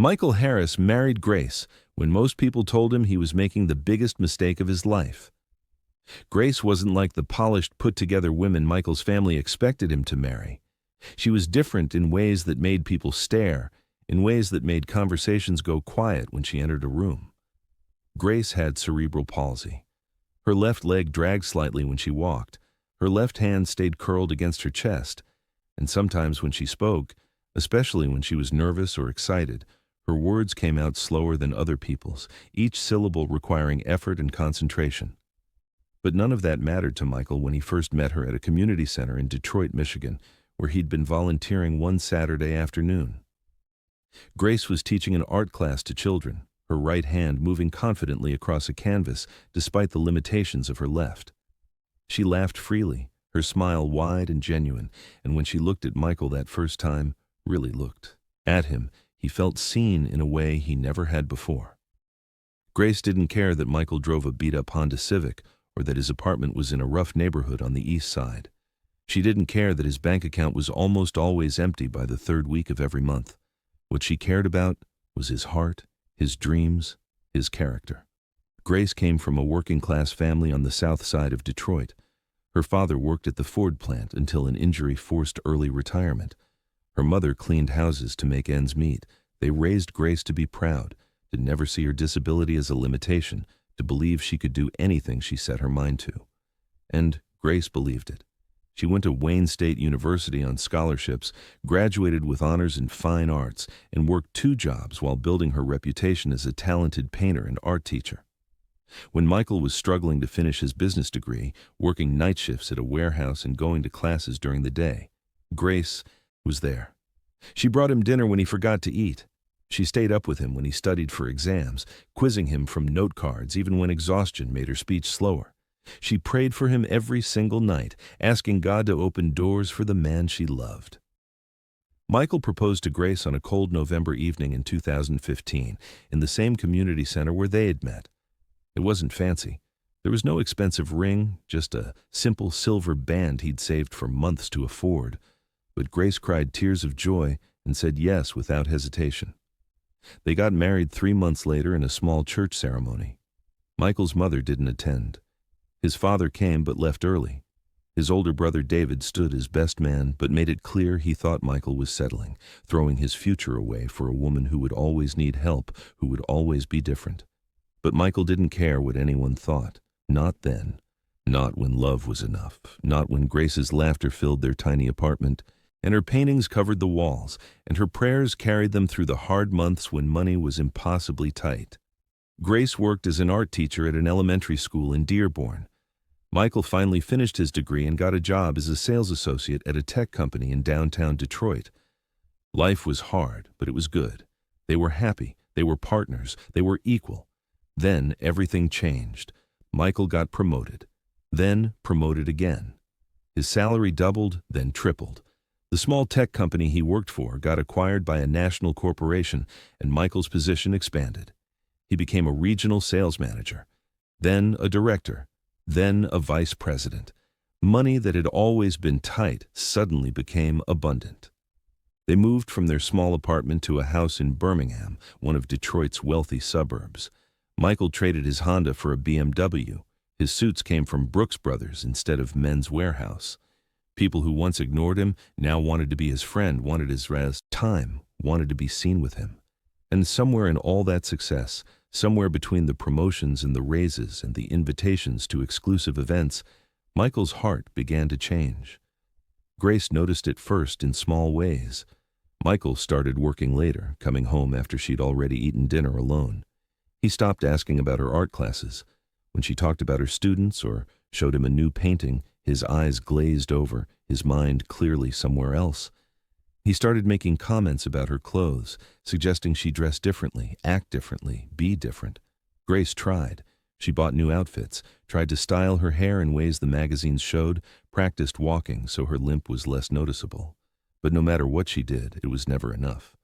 Michael Harris married Grace when most people told him he was making the biggest mistake of his life. Grace wasn't like the polished, put-together women Michael's family expected him to marry. She was different in ways that made people stare, in ways that made conversations go quiet when she entered a room. Grace had cerebral palsy. Her left leg dragged slightly when she walked. Her left hand stayed curled against her chest, and sometimes when she spoke, especially when she was nervous or excited, her words came out slower than other people's, each syllable requiring effort and concentration. But none of that mattered to Michael when he first met her at a community center in Detroit, Michigan, where he'd been volunteering one Saturday afternoon. Grace was teaching an art class to children, her right hand moving confidently across a canvas despite the limitations of her left. She laughed freely, her smile wide and genuine, and when she looked at Michael that first time, really looked at him, he felt seen in a way he never had before. Grace didn't care that Michael drove a beat-up Honda Civic or that his apartment was in a rough neighborhood on the east side. She didn't care that his bank account was almost always empty by the third week of every month. What she cared about was his heart, his dreams, his character. Grace came from a working-class family on the south side of Detroit. Her father worked at the Ford plant until an injury forced early retirement. Her mother cleaned houses to make ends meet. They raised Grace to be proud, to never see her disability as a limitation, to believe she could do anything she set her mind to. And Grace believed it. She went to Wayne State University on scholarships, graduated with honors in fine arts, and worked 2 jobs while building her reputation as a talented painter and art teacher. When Michael was struggling to finish his business degree, working night shifts at a warehouse and going to classes during the day, Grace was there. She brought him dinner when he forgot to eat. She stayed up with him when he studied for exams, quizzing him from note cards even when exhaustion made her speech slower. She prayed for him every single night, asking God to open doors for the man she loved. Michael proposed to Grace on a cold November evening in 2015 in the same community center where they had met. It wasn't fancy. There was no expensive ring, just a simple silver band he'd saved for months to afford. But Grace cried tears of joy and said yes without hesitation. They got married 3 months later in a small church ceremony. Michael's mother didn't attend. His father came but left early. His older brother David stood as best man but made it clear he thought Michael was settling, throwing his future away for a woman who would always need help, who would always be different. But Michael didn't care what anyone thought. Not then. Not when love was enough. Not when Grace's laughter filled their tiny apartment, and her paintings covered the walls, and her prayers carried them through the hard months when money was impossibly tight. Grace worked as an art teacher at an elementary school in Dearborn. Michael finally finished his degree and got a job as a sales associate at a tech company in downtown Detroit. Life was hard, but it was good. They were happy. They were partners. They were equal. Then everything changed. Michael got promoted. Then promoted again. His salary doubled, then tripled. The small tech company he worked for got acquired by a national corporation, and Michael's position expanded. He became a regional sales manager, then a director, then a vice president. Money that had always been tight suddenly became abundant. They moved from their small apartment to a house in Birmingham, one of Detroit's wealthy suburbs. Michael traded his Honda for a BMW. His suits came from Brooks Brothers instead of Men's Warehouse. People who once ignored him now wanted to be his friend, wanted his time, wanted to be seen with him. And somewhere in all that success, somewhere between the promotions and the raises and the invitations to exclusive events, Michael's heart began to change. Grace noticed it first in small ways. Michael started working later, coming home after she'd already eaten dinner alone. He stopped asking about her art classes. When she talked about her students or showed him a new painting, his eyes glazed over, his mind clearly somewhere else. He started making comments about her clothes, suggesting she dress differently, act differently, be different. Grace tried. She bought new outfits, tried to style her hair in ways the magazines showed, practiced walking so her limp was less noticeable. But no matter what she did, it was never enough.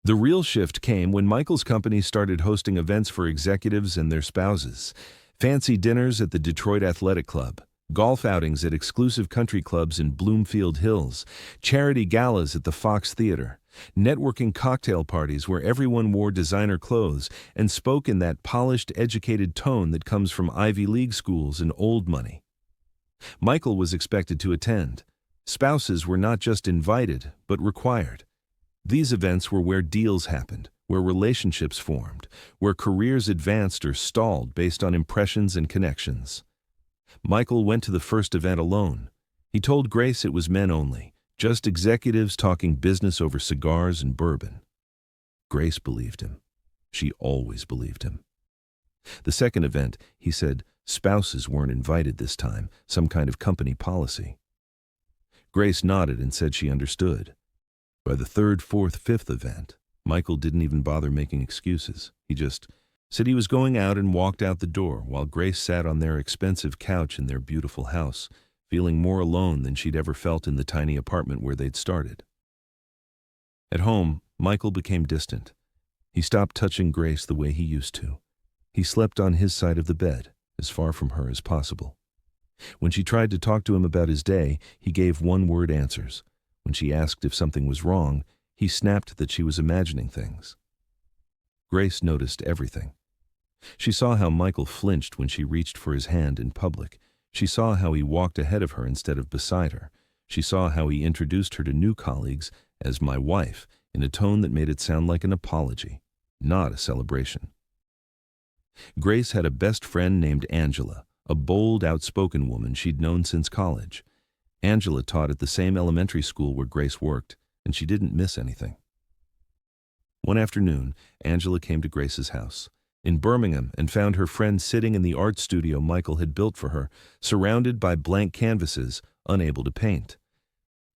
The real shift came when Michael's company started hosting events for executives and their spouses. Fancy dinners at the Detroit Athletic Club, golf outings at exclusive country clubs in Bloomfield Hills, charity galas at the Fox Theater, Networking cocktail parties where everyone wore designer clothes and spoke in that polished, educated tone that comes from Ivy League schools and old money. Michael was expected to attend. Spouses were not just invited, but required. These events were where deals happened, where relationships formed, where careers advanced or stalled based on impressions and connections. Michael went to the first event alone. He told Grace it was men only, just executives talking business over cigars and bourbon. Grace believed him. She always believed him. The second event, he said, spouses weren't invited this time, some kind of company policy. Grace nodded and said she understood. By the third, fourth, fifth event, Michael didn't even bother making excuses. He just said he was going out and walked out the door while Grace sat on their expensive couch in their beautiful house, feeling more alone than she'd ever felt in the tiny apartment where they'd started. At home, Michael became distant. He stopped touching Grace the way he used to. He slept on his side of the bed, as far from her as possible. When she tried to talk to him about his day, he gave one-word answers. When she asked if something was wrong, he snapped that she was imagining things. Grace noticed everything. She saw how Michael flinched when she reached for his hand in public. She saw how he walked ahead of her instead of beside her. She saw how he introduced her to new colleagues as my wife in a tone that made it sound like an apology, not a celebration. Grace had a best friend named Angela, a bold, outspoken woman she'd known since college. Angela taught at the same elementary school where Grace worked, and she didn't miss anything. One afternoon, Angela came to Grace's house in Birmingham and found her friend sitting in the art studio Michael had built for her, surrounded by blank canvases, unable to paint.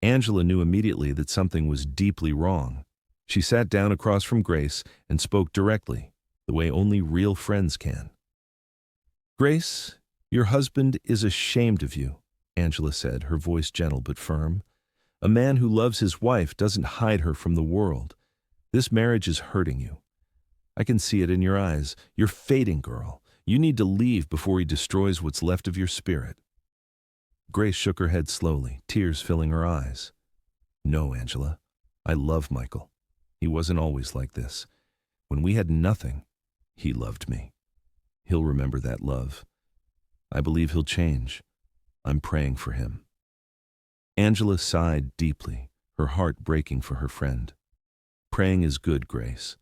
Angela knew immediately that something was deeply wrong. She sat down across from Grace and spoke directly, the way only real friends can. "Grace, your husband is ashamed of you," Angela said, her voice gentle but firm. "A man who loves his wife doesn't hide her from the world. This marriage is hurting you. I can see it in your eyes. You're fading, girl. You need to leave before he destroys what's left of your spirit." Grace shook her head slowly, tears filling her eyes. "No, Angela. I love Michael. He wasn't always like this. When we had nothing, he loved me. He'll remember that love. I believe he'll change. I'm praying for him." Angela sighed deeply, her heart breaking for her friend. Praying is good, Grace,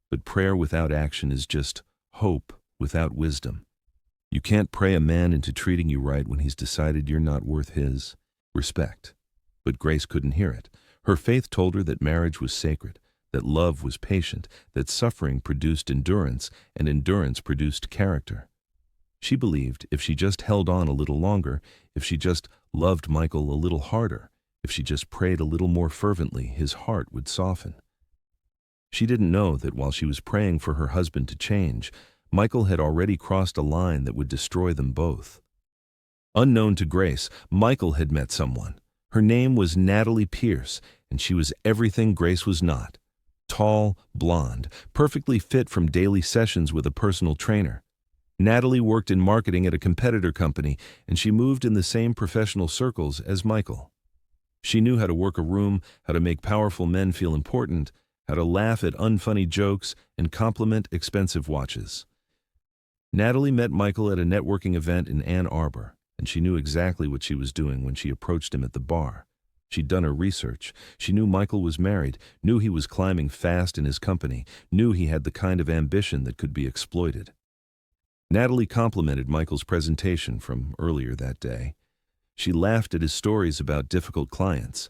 but prayer without action is just hope without wisdom. You can't pray a man into treating you right when he's decided you're not worth his respect. But Grace couldn't hear it. Her faith told her that marriage was sacred, that love was patient, that suffering produced endurance, and endurance produced character. She believed if she just held on a little longer, if she just loved Michael a little harder, if she just prayed a little more fervently, his heart would soften. She didn't know that while she was praying for her husband to change, Michael had already crossed a line that would destroy them both. Unknown to Grace, Michael had met someone. Her name was Natalie Pierce, and she was everything Grace was not. Tall, blonde, perfectly fit from daily sessions with a personal trainer. Natalie worked in marketing at a competitor company, and she moved in the same professional circles as Michael. She knew how to work a room, how to make powerful men feel important, how to laugh at unfunny jokes and compliment expensive watches. Natalie met Michael at a networking event in Ann Arbor, and she knew exactly what she was doing when she approached him at the bar. She'd done her research. She knew Michael was married, knew he was climbing fast in his company, knew he had the kind of ambition that could be exploited. Natalie complimented Michael's presentation from earlier that day. She laughed at his stories about difficult clients.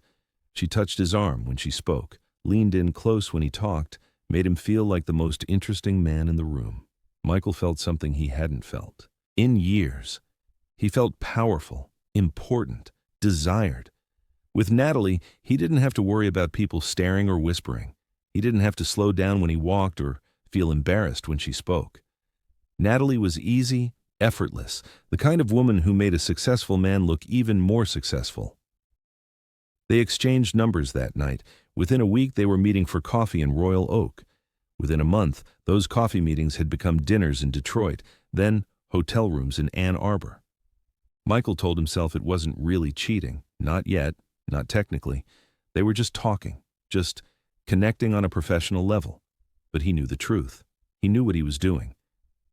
She touched his arm when she spoke, leaned in close when he talked, made him feel like the most interesting man in the room. Michael felt something he hadn't felt in years. He felt powerful, important, desired. With Natalie, he didn't have to worry about people staring or whispering. He didn't have to slow down when he walked or feel embarrassed when she spoke. Natalie was easy, effortless, the kind of woman who made a successful man look even more successful. They exchanged numbers that night. Within a week, they were meeting for coffee in Royal Oak. Within a month, those coffee meetings had become dinners in Detroit, then hotel rooms in Ann Arbor. Michael told himself it wasn't really cheating, not yet, not technically. They were just talking, just connecting on a professional level. But he knew the truth. He knew what he was doing.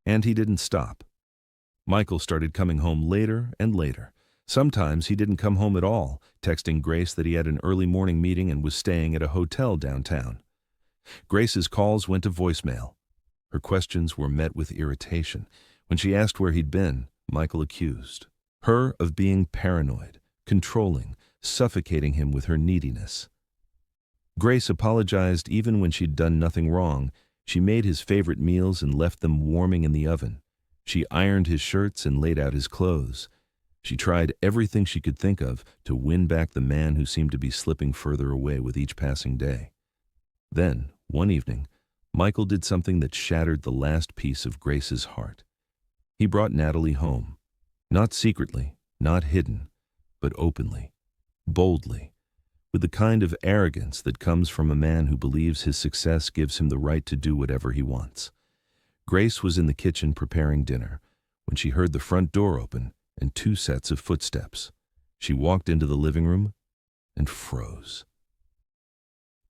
And he didn't stop. Michael started coming home later and later. Sometimes he didn't come home at all, texting Grace that he had an early morning meeting and was staying at a hotel downtown. Grace's calls went to voicemail. Her questions were met with irritation. When she asked where he'd been, Michael accused her of being paranoid, controlling, suffocating him with her neediness. Grace apologized even when she'd done nothing wrong. She made his favorite meals and left them warming in the oven. She ironed his shirts and laid out his clothes. She tried everything she could think of to win back the man who seemed to be slipping further away with each passing day. Then, one evening, Michael did something that shattered the last piece of Grace's heart. He brought Natalie home. Not secretly, not hidden, but openly, boldly, with the kind of arrogance that comes from a man who believes his success gives him the right to do whatever he wants. Grace was in the kitchen preparing dinner when she heard the front door open and 2 sets of footsteps. She walked into the living room and froze.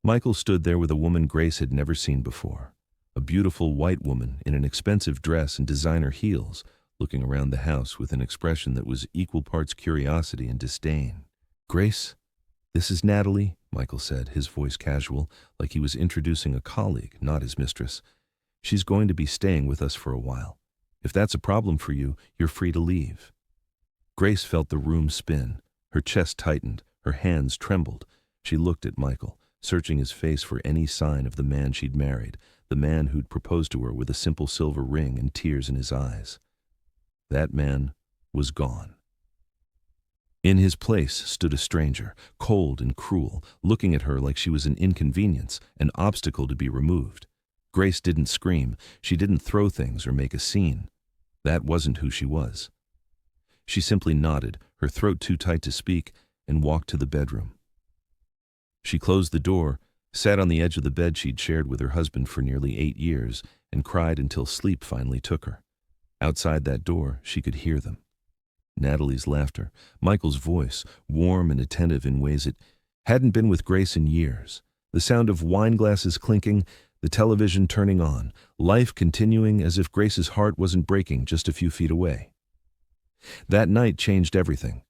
Michael stood there with a woman Grace had never seen before, a beautiful white woman in an expensive dress and designer heels, looking around the house with an expression that was equal parts curiosity and disdain. "Grace, this is Natalie," Michael said, his voice casual, like he was introducing a colleague, not his mistress. "She's going to be staying with us for a while. If that's a problem for you, you're free to leave." Grace felt the room spin. Her chest tightened. Her hands trembled. She looked at Michael, searching his face for any sign of the man she'd married, the man who'd proposed to her with a simple silver ring and tears in his eyes. That man was gone. In his place stood a stranger, cold and cruel, looking at her like she was an inconvenience, an obstacle to be removed. Grace didn't scream. She didn't throw things or make a scene. That wasn't who she was. She simply nodded, her throat too tight to speak, and walked to the bedroom. She closed the door, sat on the edge of the bed she'd shared with her husband for nearly 8 years, and cried until sleep finally took her. Outside that door, she could hear them. Natalie's laughter, Michael's voice, warm and attentive in ways it hadn't been with Grace in years, the sound of wine glasses clinking, the television turning on, life continuing as if Grace's heart wasn't breaking just a few feet away. That night changed everything.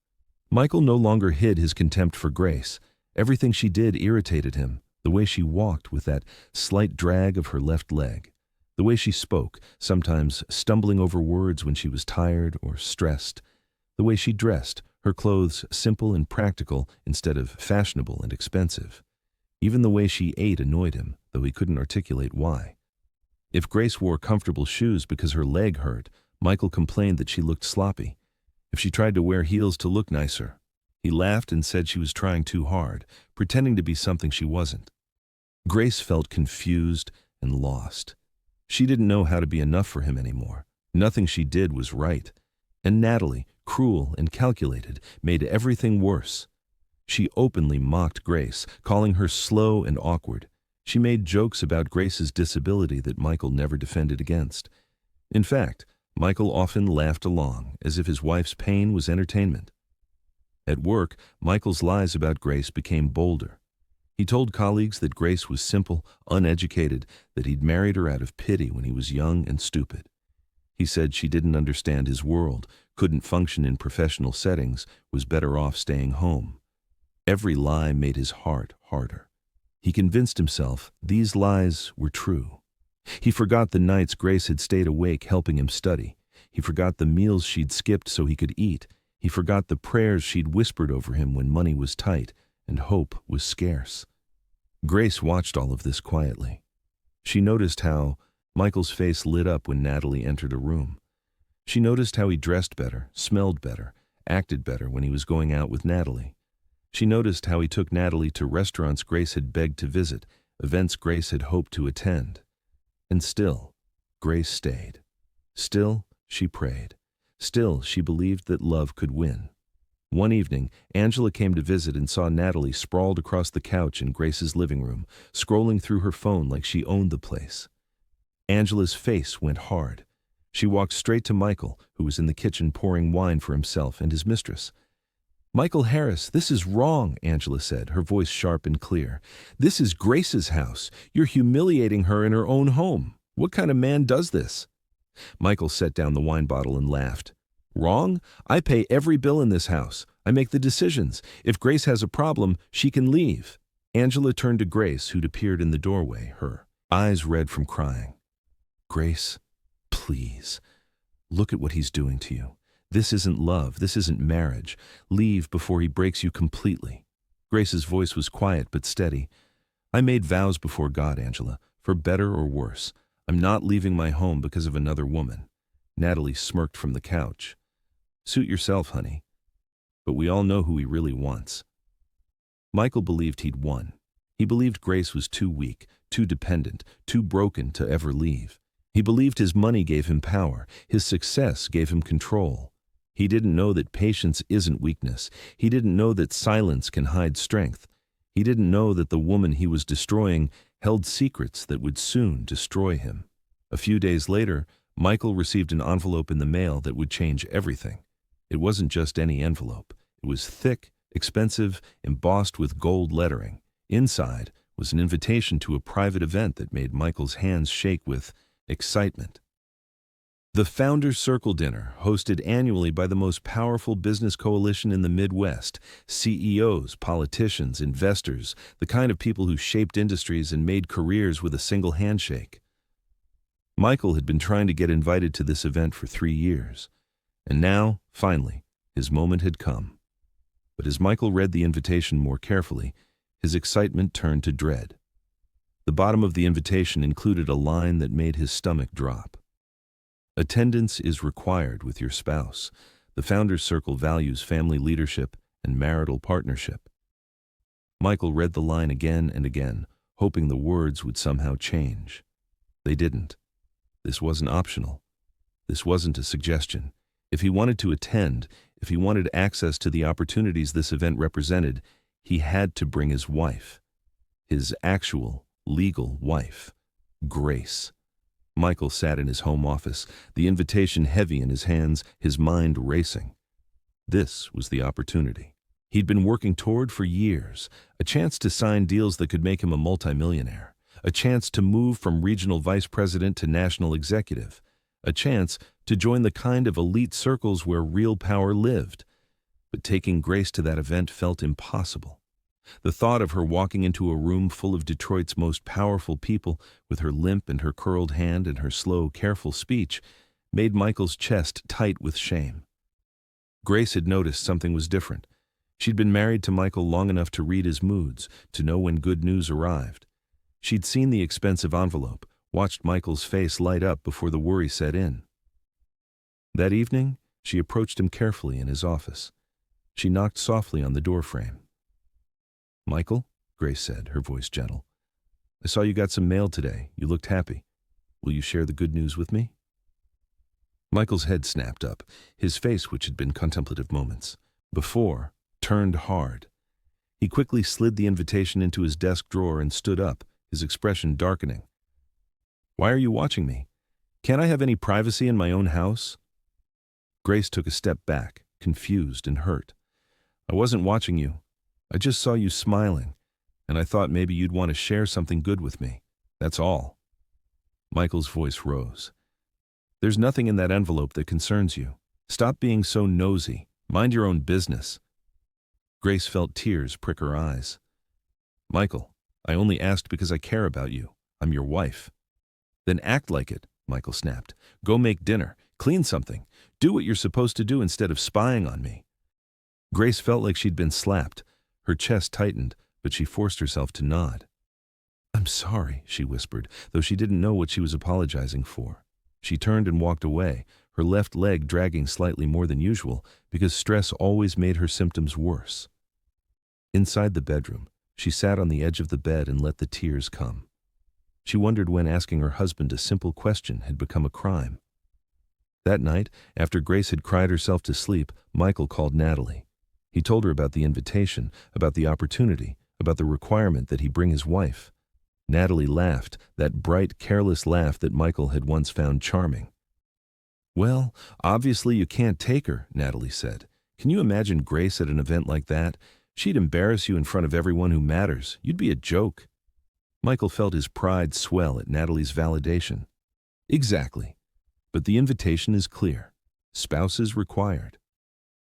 Michael no longer hid his contempt for Grace. Everything she did irritated him, the way she walked with that slight drag of her left leg, the way she spoke, sometimes stumbling over words when she was tired or stressed, the way she dressed, her clothes simple and practical instead of fashionable and expensive. Even the way she ate annoyed him, though he couldn't articulate why. If Grace wore comfortable shoes because her leg hurt, Michael complained that she looked sloppy. If she tried to wear heels to look nicer, he laughed and said she was trying too hard, pretending to be something she wasn't. Grace felt confused and lost. She didn't know how to be enough for him anymore. Nothing she did was right. And Natalie, cruel and calculated, made everything worse. She openly mocked Grace, calling her slow and awkward. She made jokes about Grace's disability that Michael never defended against. In fact, Michael often laughed along, as if his wife's pain was entertainment. At work, Michael's lies about Grace became bolder. He told colleagues that Grace was simple, uneducated, that he'd married her out of pity when he was young and stupid. He said she didn't understand his world, couldn't function in professional settings, was better off staying home. Every lie made his heart harder. He convinced himself these lies were true. He forgot the nights Grace had stayed awake helping him study. He forgot the meals she'd skipped so he could eat. He forgot the prayers she'd whispered over him when money was tight and hope was scarce. Grace watched all of this quietly. She noticed how Michael's face lit up when Natalie entered a room. She noticed how he dressed better, smelled better, acted better when he was going out with Natalie. She noticed how he took Natalie to restaurants Grace had begged to visit, events Grace had hoped to attend. And still, Grace stayed. Still, she prayed. Still, she believed that love could win. One evening, Angela came to visit and saw Natalie sprawled across the couch in Grace's living room, scrolling through her phone like she owned the place. Angela's face went hard. She walked straight to Michael, who was in the kitchen pouring wine for himself and his mistress. "Michael Harris, this is wrong," Angela said, her voice sharp and clear. "This is Grace's house. You're humiliating her in her own home. What kind of man does this?" Michael set down the wine bottle and laughed. "Wrong? I pay every bill in this house. I make the decisions. If Grace has a problem, she can leave." Angela turned to Grace, who'd appeared in the doorway, her eyes red from crying. "Grace, please, look at what he's doing to you. This isn't love. This isn't marriage. Leave before he breaks you completely." Grace's voice was quiet but steady. "I made vows before God, Angela, for better or worse. I'm not leaving my home because of another woman." Natalie smirked from the couch. "Suit yourself, honey. But we all know who he really wants." Michael believed he'd won. He believed Grace was too weak, too dependent, too broken to ever leave. He believed his money gave him power, his success gave him control. He didn't know that patience isn't weakness. He didn't know that silence can hide strength. He didn't know that the woman he was destroying held secrets that would soon destroy him. A few days later, Michael received an envelope in the mail that would change everything. It wasn't just any envelope. It was thick, expensive, embossed with gold lettering. Inside was an invitation to a private event that made Michael's hands shake with excitement. The Founders Circle Dinner, hosted annually by the most powerful business coalition in the Midwest, CEOs, politicians, investors, the kind of people who shaped industries and made careers with a single handshake. Michael had been trying to get invited to this event for 3 years, and now, finally, his moment had come. But as Michael read the invitation more carefully, his excitement turned to dread. The bottom of the invitation included a line that made his stomach drop. "Attendance is required with your spouse. The Founders Circle values family leadership and marital partnership." Michael read the line again and again, hoping the words would somehow change. They didn't. This wasn't optional. This wasn't a suggestion. If he wanted to attend, if he wanted access to the opportunities this event represented, he had to bring his wife. His actual, legal wife, Grace. Michael sat in his home office, the invitation heavy in his hands, his mind racing. This was the opportunity he'd been working toward for years, a chance to sign deals that could make him a multimillionaire, a chance to move from regional vice president to national executive, a chance to join the kind of elite circles where real power lived. But taking Grace to that event felt impossible. The thought of her walking into a room full of Detroit's most powerful people, with her limp and her curled hand and her slow, careful speech, made Michael's chest tight with shame. Grace had noticed something was different. She'd been married to Michael long enough to read his moods, to know when good news arrived. She'd seen the expensive envelope, watched Michael's face light up before the worry set in. That evening, she approached him carefully in his office. She knocked softly on the doorframe. "Michael," Grace said, her voice gentle, "I saw you got some mail today. You looked happy. Will you share the good news with me?" Michael's head snapped up, his face, which had been contemplative moments before, turned hard. He quickly slid the invitation into his desk drawer and stood up, his expression darkening. "Why are you watching me? Can't I have any privacy in my own house?" Grace took a step back, confused and hurt. "I wasn't watching you. I just saw you smiling, and I thought maybe you'd want to share something good with me. That's all." Michael's voice rose. "There's nothing in that envelope that concerns you. Stop being so nosy. Mind your own business." Grace felt tears prick her eyes. "Michael, I only asked because I care about you. I'm your wife." "Then act like it," Michael snapped. "Go make dinner. Clean something. Do what you're supposed to do instead of spying on me." Grace felt like she'd been slapped. Her chest tightened, but she forced herself to nod. "I'm sorry," she whispered, though she didn't know what she was apologizing for. She turned and walked away, her left leg dragging slightly more than usual, because stress always made her symptoms worse. Inside the bedroom, she sat on the edge of the bed and let the tears come. She wondered when asking her husband a simple question had become a crime. That night, after Grace had cried herself to sleep, Michael called Natalie. He told her about the invitation, about the opportunity, about the requirement that he bring his wife. Natalie laughed, that bright, careless laugh that Michael had once found charming. "Well, obviously you can't take her," Natalie said. Can you imagine Grace at an event like that? She'd embarrass you in front of everyone who matters. You'd be a joke. Michael felt his pride swell at Natalie's validation. Exactly. But the invitation is clear. Spouses required.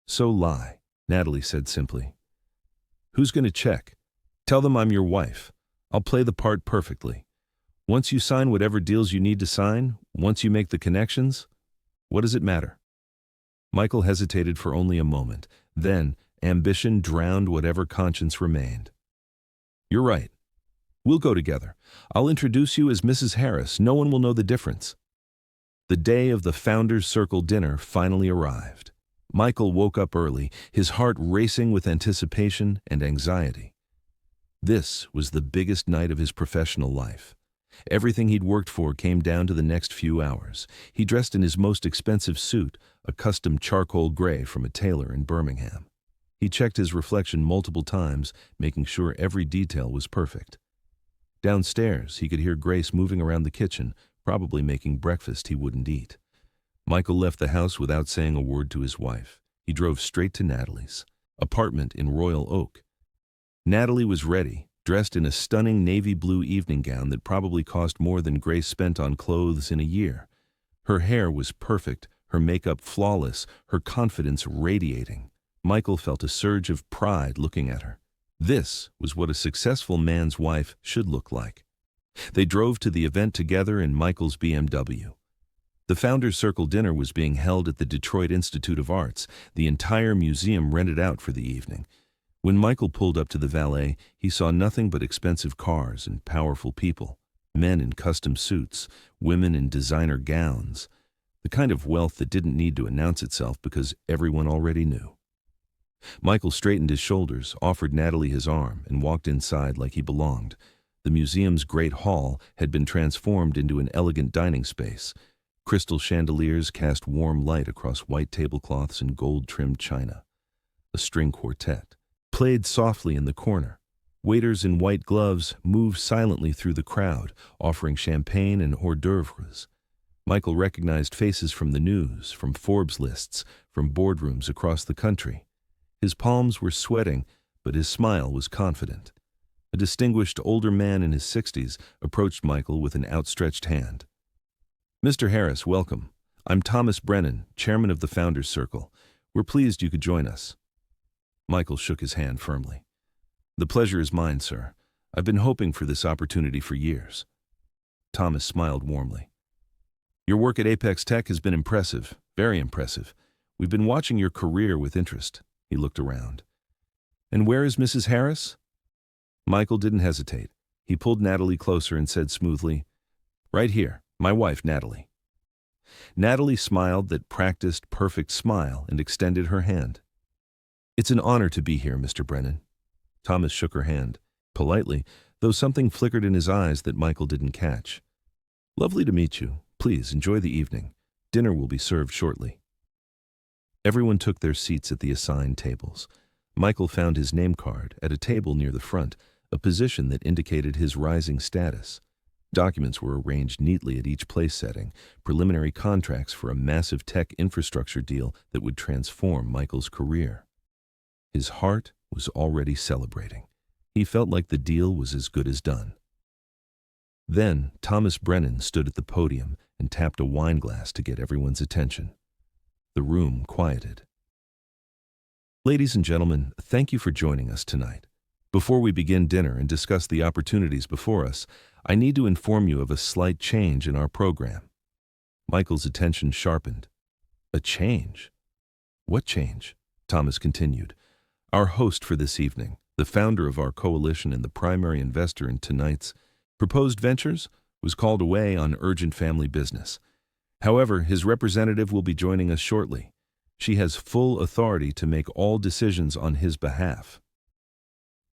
So lie, Natalie said simply. Who's going to check? Tell them I'm your wife. I'll play the part perfectly. Once you sign whatever deals you need to sign, once you make the connections, what does it matter? Michael hesitated for only a moment. Then, ambition drowned whatever conscience remained. You're right. We'll go together. I'll introduce you as Mrs. Harris. No one will know the difference. The day of the Founders Circle dinner finally arrived. Michael woke up early, his heart racing with anticipation and anxiety. This was the biggest night of his professional life. Everything he'd worked for came down to the next few hours. He dressed in his most expensive suit, a custom charcoal gray from a tailor in Birmingham. He checked his reflection multiple times, making sure every detail was perfect. Downstairs, he could hear Grace moving around the kitchen, probably making breakfast he wouldn't eat. Michael left the house without saying a word to his wife. He drove straight to Natalie's apartment in Royal Oak. Natalie was ready, dressed in a stunning navy blue evening gown that probably cost more than Grace spent on clothes in a year. Her hair was perfect, her makeup flawless, her confidence radiating. Michael felt a surge of pride looking at her. This was what a successful man's wife should look like. They drove to the event together in Michael's BMW. The Founders Circle dinner was being held at the Detroit Institute of Arts, the entire museum rented out for the evening. When Michael pulled up to the valet, he saw nothing but expensive cars and powerful people, men in custom suits, women in designer gowns, the kind of wealth that didn't need to announce itself because everyone already knew. Michael straightened his shoulders, offered Natalie his arm, and walked inside like he belonged. The museum's great hall had been transformed into an elegant dining space. Crystal chandeliers cast warm light across white tablecloths and gold-trimmed china. A string quartet played softly in the corner. Waiters in white gloves moved silently through the crowd, offering champagne and hors d'oeuvres. Michael recognized faces from the news, from Forbes lists, from boardrooms across the country. His palms were sweating, but his smile was confident. A distinguished older man in his 60s approached Michael with an outstretched hand. Mr. Harris, welcome. I'm Thomas Brennan, chairman of the Founders Circle. We're pleased you could join us. Michael shook his hand firmly. The pleasure is mine, sir. I've been hoping for this opportunity for years. Thomas smiled warmly. Your work at Apex Tech has been impressive, very impressive. We've been watching your career with interest. He looked around. And where is Mrs. Harris? Michael didn't hesitate. He pulled Natalie closer and said smoothly, Right here, my wife, Natalie. Natalie smiled that practiced, perfect smile and extended her hand. It's an honor to be here, Mr. Brennan. Thomas shook her hand, politely, though something flickered in his eyes that Michael didn't catch. Lovely to meet you. Please enjoy the evening. Dinner will be served shortly. Everyone took their seats at the assigned tables. Michael found his name card at a table near the front, a position that indicated his rising status. Documents were arranged neatly at each place setting, preliminary contracts for a massive tech infrastructure deal that would transform Michael's career. His heart was already celebrating. He felt like the deal was as good as done. Then Thomas Brennan stood at the podium and tapped a wine glass to get everyone's attention. The room quieted. Ladies and gentlemen, thank you for joining us tonight. Before we begin dinner and discuss the opportunities before us, I need to inform you of a slight change in our program. Michael's attention sharpened. A change? What change? Thomas continued. Our host for this evening, the founder of our coalition and the primary investor in tonight's proposed ventures, was called away on urgent family business. However, his representative will be joining us shortly. She has full authority to make all decisions on his behalf.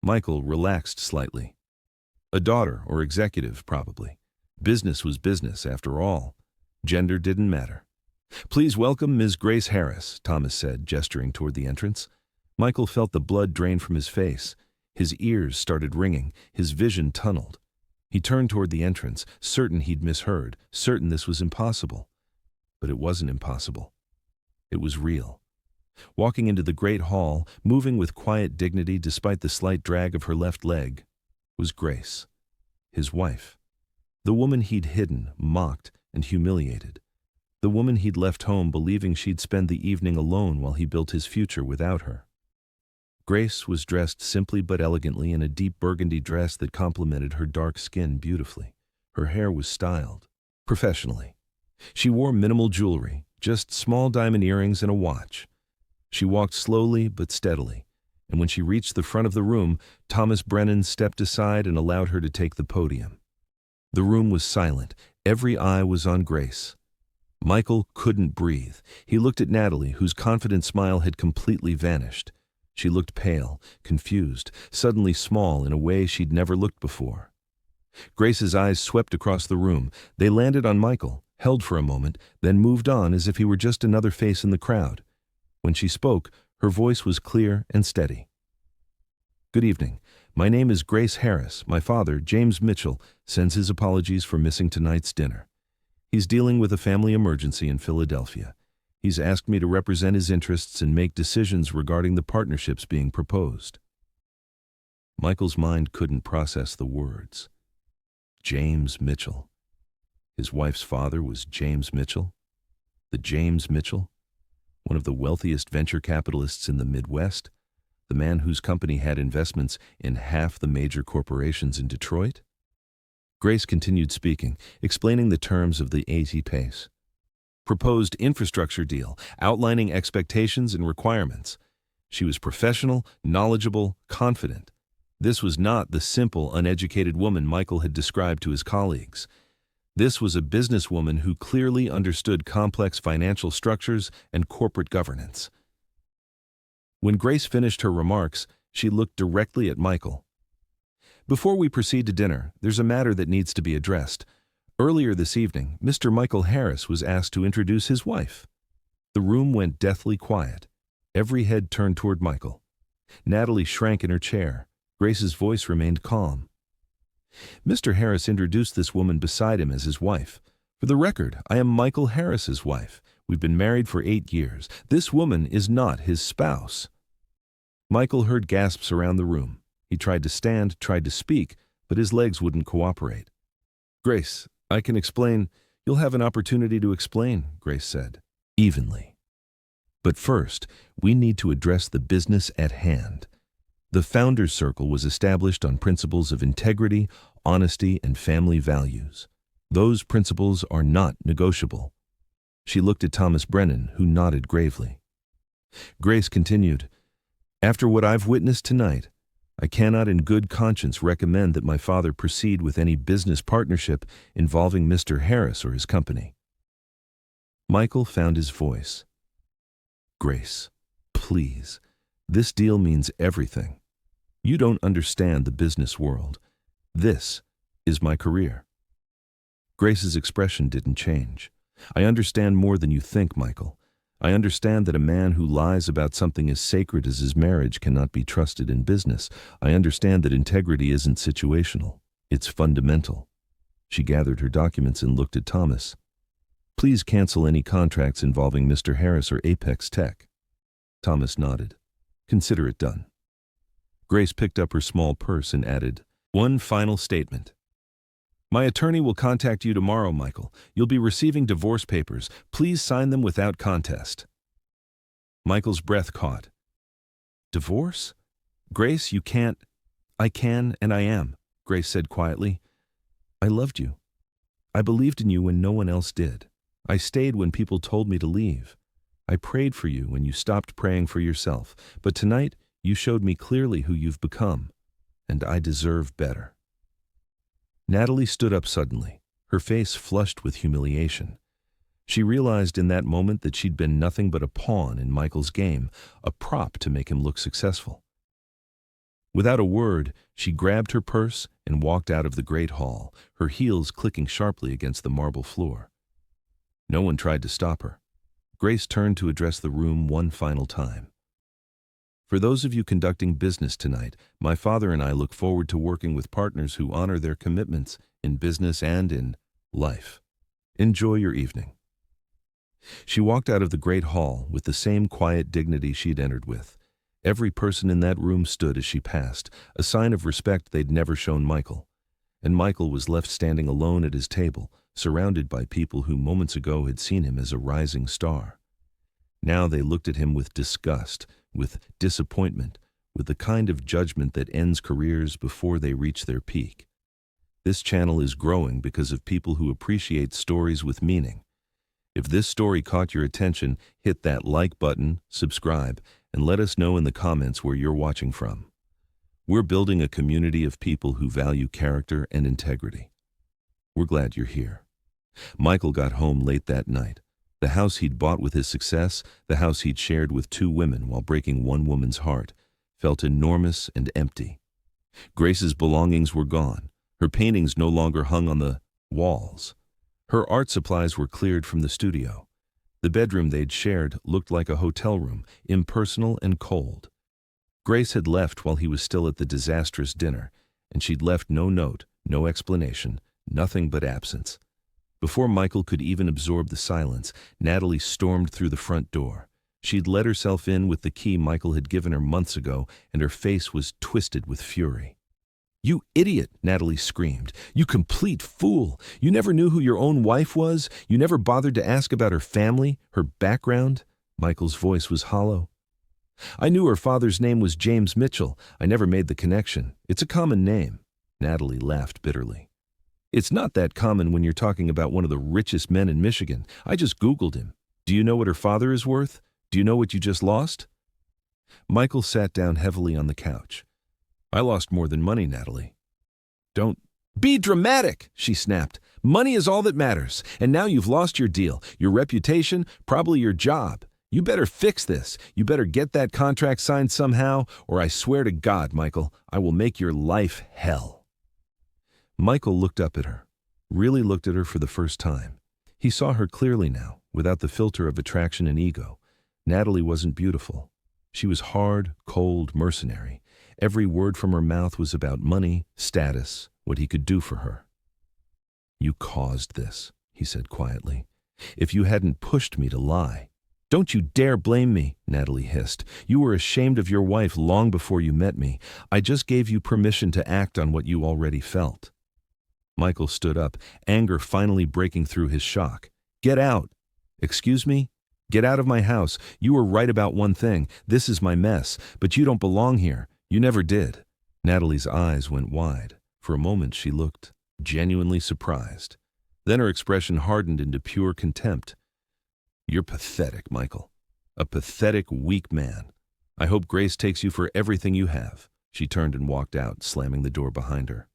Michael relaxed slightly. A daughter or executive, probably. Business was business, after all. Gender didn't matter. Please welcome Ms. Grace Harris, Thomas said, gesturing toward the entrance. Michael felt the blood drain from his face. His ears started ringing, his vision tunneled. He turned toward the entrance, certain he'd misheard, certain this was impossible. But it wasn't impossible. It was real. Walking into the great hall, moving with quiet dignity despite the slight drag of her left leg, was Grace, his wife. The woman he'd hidden, mocked, and humiliated. The woman he'd left home believing she'd spend the evening alone while he built his future without her. Grace was dressed simply but elegantly in a deep burgundy dress that complemented her dark skin beautifully. Her hair was styled professionally. She wore minimal jewelry, just small diamond earrings and a watch. She walked slowly but steadily, and when she reached the front of the room, Thomas Brennan stepped aside and allowed her to take the podium. The room was silent. Every eye was on Grace. Michael couldn't breathe. He looked at Natalie, whose confident smile had completely vanished. She looked pale, confused, suddenly small in a way she'd never looked before. Grace's eyes swept across the room. They landed on Michael, held for a moment, then moved on as if he were just another face in the crowd. When she spoke, her voice was clear and steady. "Good evening. My name is Grace Harris. My father, James Mitchell, sends his apologies for missing tonight's dinner. He's dealing with a family emergency in Philadelphia. He's asked me to represent his interests and make decisions regarding the partnerships being proposed." Michael's mind couldn't process the words. James Mitchell. His wife's father was James Mitchell. The James Mitchell, one of the wealthiest venture capitalists in the Midwest, the man whose company had investments in half the major corporations in Detroit? Grace continued speaking, explaining the terms of the AT PACE. Proposed infrastructure deal, outlining expectations and requirements. She was professional, knowledgeable, confident. This was not the simple, uneducated woman Michael had described to his colleagues. This was a businesswoman who clearly understood complex financial structures and corporate governance. When Grace finished her remarks, she looked directly at Michael. "Before we proceed to dinner, there's a matter that needs to be addressed. Earlier this evening, Mr. Michael Harris was asked to introduce his wife." The room went deathly quiet. Every head turned toward Michael. Natalie shrank in her chair. Grace's voice remained calm. "Mr. Harris introduced this woman beside him as his wife. For the record, I am Michael Harris's wife. We've been married for 8 years. This woman is not his spouse." Michael heard gasps around the room. He tried to stand, tried to speak, but his legs wouldn't cooperate. "Grace, I can explain." "You'll have an opportunity to explain," Grace said, evenly. "But first, we need to address the business at hand." The Founders Circle was established on principles of integrity, honesty, and family values. Those principles are not negotiable. She looked at Thomas Brennan, who nodded gravely. Grace continued, "After what I've witnessed tonight, I cannot in good conscience recommend that my father proceed with any business partnership involving Mr. Harris or his company." Michael found his voice. "Grace, please, this deal means everything. You don't understand the business world. This is my career." Grace's expression didn't change. "I understand more than you think, Michael. I understand that a man who lies about something as sacred as his marriage cannot be trusted in business. I understand that integrity isn't situational. It's fundamental." She gathered her documents and looked at Thomas. "Please cancel any contracts involving Mr. Harris or Apex Tech." Thomas nodded. "Consider it done." Grace picked up her small purse and added, "One final statement. My attorney will contact you tomorrow, Michael. You'll be receiving divorce papers. Please sign them without contest." Michael's breath caught. "Divorce? Grace, you can't." "I can and I am," Grace said quietly. "I loved you. I believed in you when no one else did. I stayed when people told me to leave. I prayed for you when you stopped praying for yourself. But tonight, you showed me clearly who you've become, and I deserve better." Natalie stood up suddenly, her face flushed with humiliation. She realized in that moment that she'd been nothing but a pawn in Michael's game, a prop to make him look successful. Without a word, she grabbed her purse and walked out of the great hall, her heels clicking sharply against the marble floor. No one tried to stop her. Grace turned to address the room one final time. "For those of you conducting business tonight, my father and I look forward to working with partners who honor their commitments in business and in life. Enjoy your evening." She walked out of the great hall with the same quiet dignity she'd entered with. Every person in that room stood as she passed, a sign of respect they'd never shown Michael. And Michael was left standing alone at his table, surrounded by people who moments ago had seen him as a rising star. Now they looked at him with disgust, with disappointment, with the kind of judgment that ends careers before they reach their peak. This channel is growing because of people who appreciate stories with meaning. If this story caught your attention, hit that like button, subscribe, and let us know in the comments where you're watching from. We're building a community of people who value character and integrity. We're glad you're here. Michael got home late that night. The house he'd bought with his success, the house he'd shared with 2 women while breaking one woman's heart, felt enormous and empty. Grace's belongings were gone. Her paintings no longer hung on the walls. Her art supplies were cleared from the studio. The bedroom they'd shared looked like a hotel room, impersonal and cold. Grace had left while he was still at the disastrous dinner, and she'd left no note, no explanation, nothing but absence. Before Michael could even absorb the silence, Natalie stormed through the front door. She'd let herself in with the key Michael had given her months ago, and her face was twisted with fury. "You idiot!" Natalie screamed. "You complete fool! You never knew who your own wife was? You never bothered to ask about her family, her background?" Michael's voice was hollow. "I knew her father's name was James Mitchell. I never made the connection. It's a common name." Natalie laughed bitterly. "It's not that common when you're talking about one of the richest men in Michigan. I just Googled him. Do you know what her father is worth? Do you know what you just lost?" Michael sat down heavily on the couch. "I lost more than money, Natalie." "Don't be dramatic," she snapped. "Money is all that matters, and now you've lost your deal, your reputation, probably your job. You better fix this. You better get that contract signed somehow, or I swear to God, Michael, I will make your life hell." Michael looked up at her, really looked at her for the first time. He saw her clearly now, without the filter of attraction and ego. Natalie wasn't beautiful. She was hard, cold, mercenary. Every word from her mouth was about money, status, what he could do for her. "You caused this," he said quietly. "If you hadn't pushed me to lie." "Don't you dare blame me," Natalie hissed. "You were ashamed of your wife long before you met me. I just gave you permission to act on what you already felt." Michael stood up, anger finally breaking through his shock. "Get out." "Excuse me? Get out of my house. You were right about one thing. This is my mess, but you don't belong here. You never did." Natalie's eyes went wide. For a moment she looked genuinely surprised. Then her expression hardened into pure contempt. "You're pathetic, Michael. A pathetic, weak man. I hope Grace takes you for everything you have." She turned and walked out, slamming the door behind her.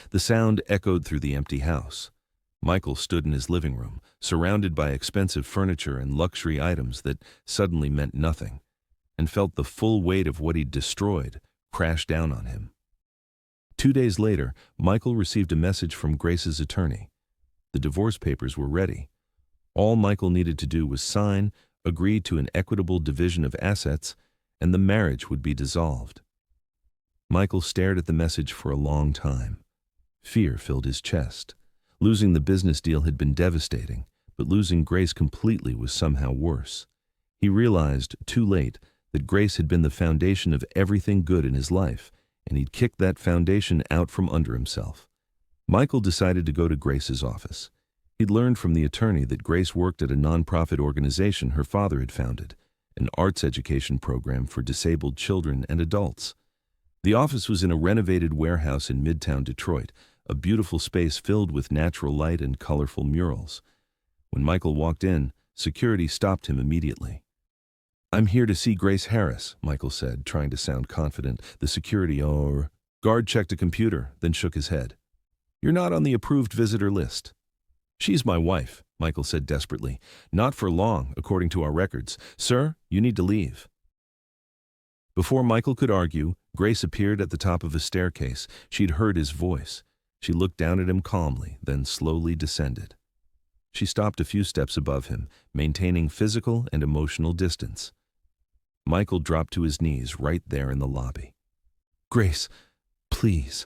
The sound echoed through the empty house. Michael stood in his living room, surrounded by expensive furniture and luxury items that suddenly meant nothing, and felt the full weight of what he'd destroyed crash down on him. 2 days later, Michael received a message from Grace's attorney. The divorce papers were ready. All Michael needed to do was sign, agree to an equitable division of assets, and the marriage would be dissolved. Michael stared at the message for a long time. Fear filled his chest. Losing the business deal had been devastating, but losing Grace completely was somehow worse. He realized, too late, that Grace had been the foundation of everything good in his life, and he'd kicked that foundation out from under himself. Michael decided to go to Grace's office. He'd learned from the attorney that Grace worked at a nonprofit organization her father had founded, an arts education program for disabled children and adults. The office was in a renovated warehouse in Midtown Detroit, a beautiful space filled with natural light and colorful murals. When Michael walked in, security stopped him immediately. "I'm here to see Grace Harris," Michael said, trying to sound confident. The security guard checked a computer, then shook his head. "You're not on the approved visitor list." "She's my wife," Michael said desperately. "Not for long, according to our records. Sir, you need to leave." Before Michael could argue, Grace appeared at the top of a staircase. She'd heard his voice. She looked down at him calmly, then slowly descended. She stopped a few steps above him, maintaining physical and emotional distance. Michael dropped to his knees right there in the lobby. "Grace, please,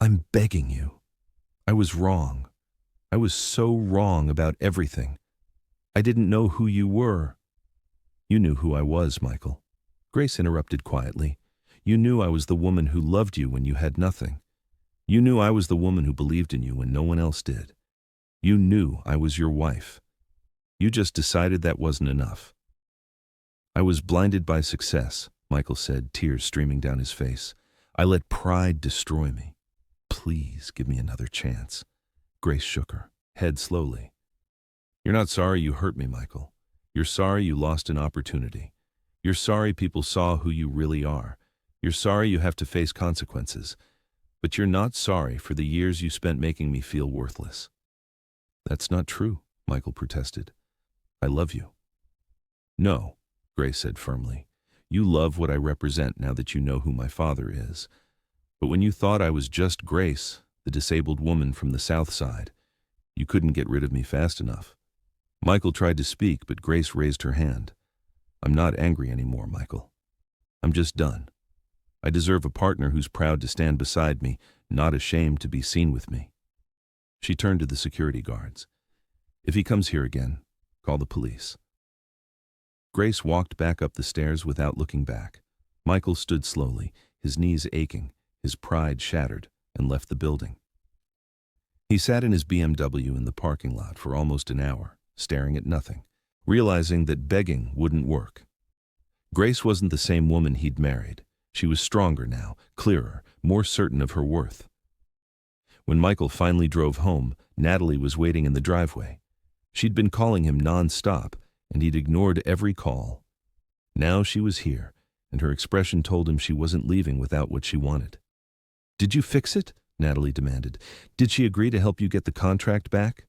I'm begging you. I was wrong. I was so wrong about everything. I didn't know who you were." "You knew who I was, Michael." Grace interrupted quietly. "You knew I was the woman who loved you when you had nothing. You knew I was the woman who believed in you when no one else did. You knew I was your wife. You just decided that wasn't enough." "I was blinded by success," Michael said, tears streaming down his face. "I let pride destroy me. Please give me another chance." Grace shook her head slowly. "You're not sorry you hurt me, Michael. You're sorry you lost an opportunity. You're sorry people saw who you really are. You're sorry you have to face consequences. But you're not sorry for the years you spent making me feel worthless." "That's not true," Michael protested. "I love you." "No," Grace said firmly. "You love what I represent now that you know who my father is. But when you thought I was just Grace, the disabled woman from the South Side, you couldn't get rid of me fast enough." Michael tried to speak, but Grace raised her hand. "I'm not angry anymore, Michael. I'm just done. I deserve a partner who's proud to stand beside me, not ashamed to be seen with me." She turned to the security guards. "If he comes here again, call the police." Grace walked back up the stairs without looking back. Michael stood slowly, his knees aching, his pride shattered, and left the building. He sat in his BMW in the parking lot for almost an hour, staring at nothing, realizing that begging wouldn't work. Grace wasn't the same woman he'd married. She was stronger now, clearer, more certain of her worth. When Michael finally drove home, Natalie was waiting in the driveway. She'd been calling him non-stop, and he'd ignored every call. Now she was here, and her expression told him she wasn't leaving without what she wanted. "Did you fix it?" Natalie demanded. "Did she agree to help you get the contract back?"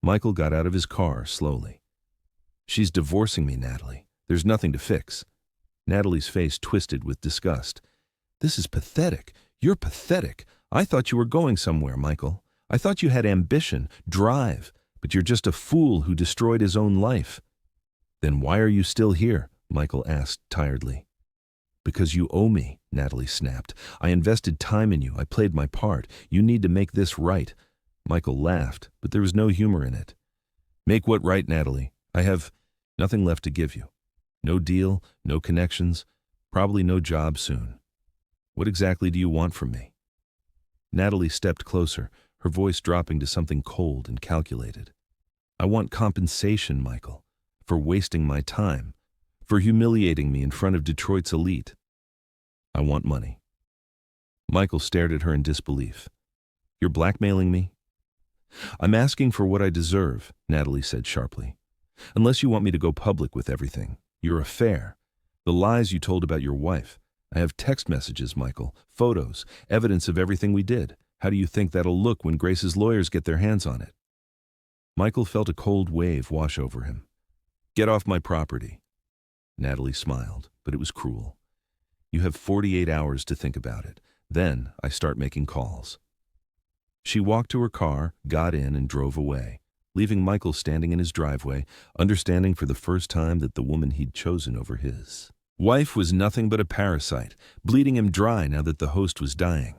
Michael got out of his car slowly. "She's divorcing me, Natalie. There's nothing to fix." Natalie's face twisted with disgust. "This is pathetic. You're pathetic. I thought you were going somewhere, Michael. I thought you had ambition, drive, but you're just a fool who destroyed his own life." "Then why are you still here?" Michael asked tiredly. "Because you owe me," Natalie snapped. "I invested time in you. I played my part. You need to make this right." Michael laughed, but there was no humor in it. "Make what right, Natalie? I have nothing left to give you. No deal, no connections, probably no job soon. What exactly do you want from me?" Natalie stepped closer, her voice dropping to something cold and calculated. "I want compensation, Michael, for wasting my time, for humiliating me in front of Detroit's elite. I want money." Michael stared at her in disbelief. "You're blackmailing me?" "I'm asking for what I deserve," Natalie said sharply. "Unless you want me to go public with everything. Your affair. The lies you told about your wife. I have text messages, Michael, photos, evidence of everything we did. How do you think that'll look when Grace's lawyers get their hands on it?" Michael felt a cold wave wash over him. "Get off my property." Natalie smiled, but it was cruel. "You have 48 hours to think about it. Then I start making calls." She walked to her car, got in, and drove away, leaving Michael standing in his driveway, understanding for the first time that the woman he'd chosen over his wife was nothing but a parasite, bleeding him dry now that the host was dying.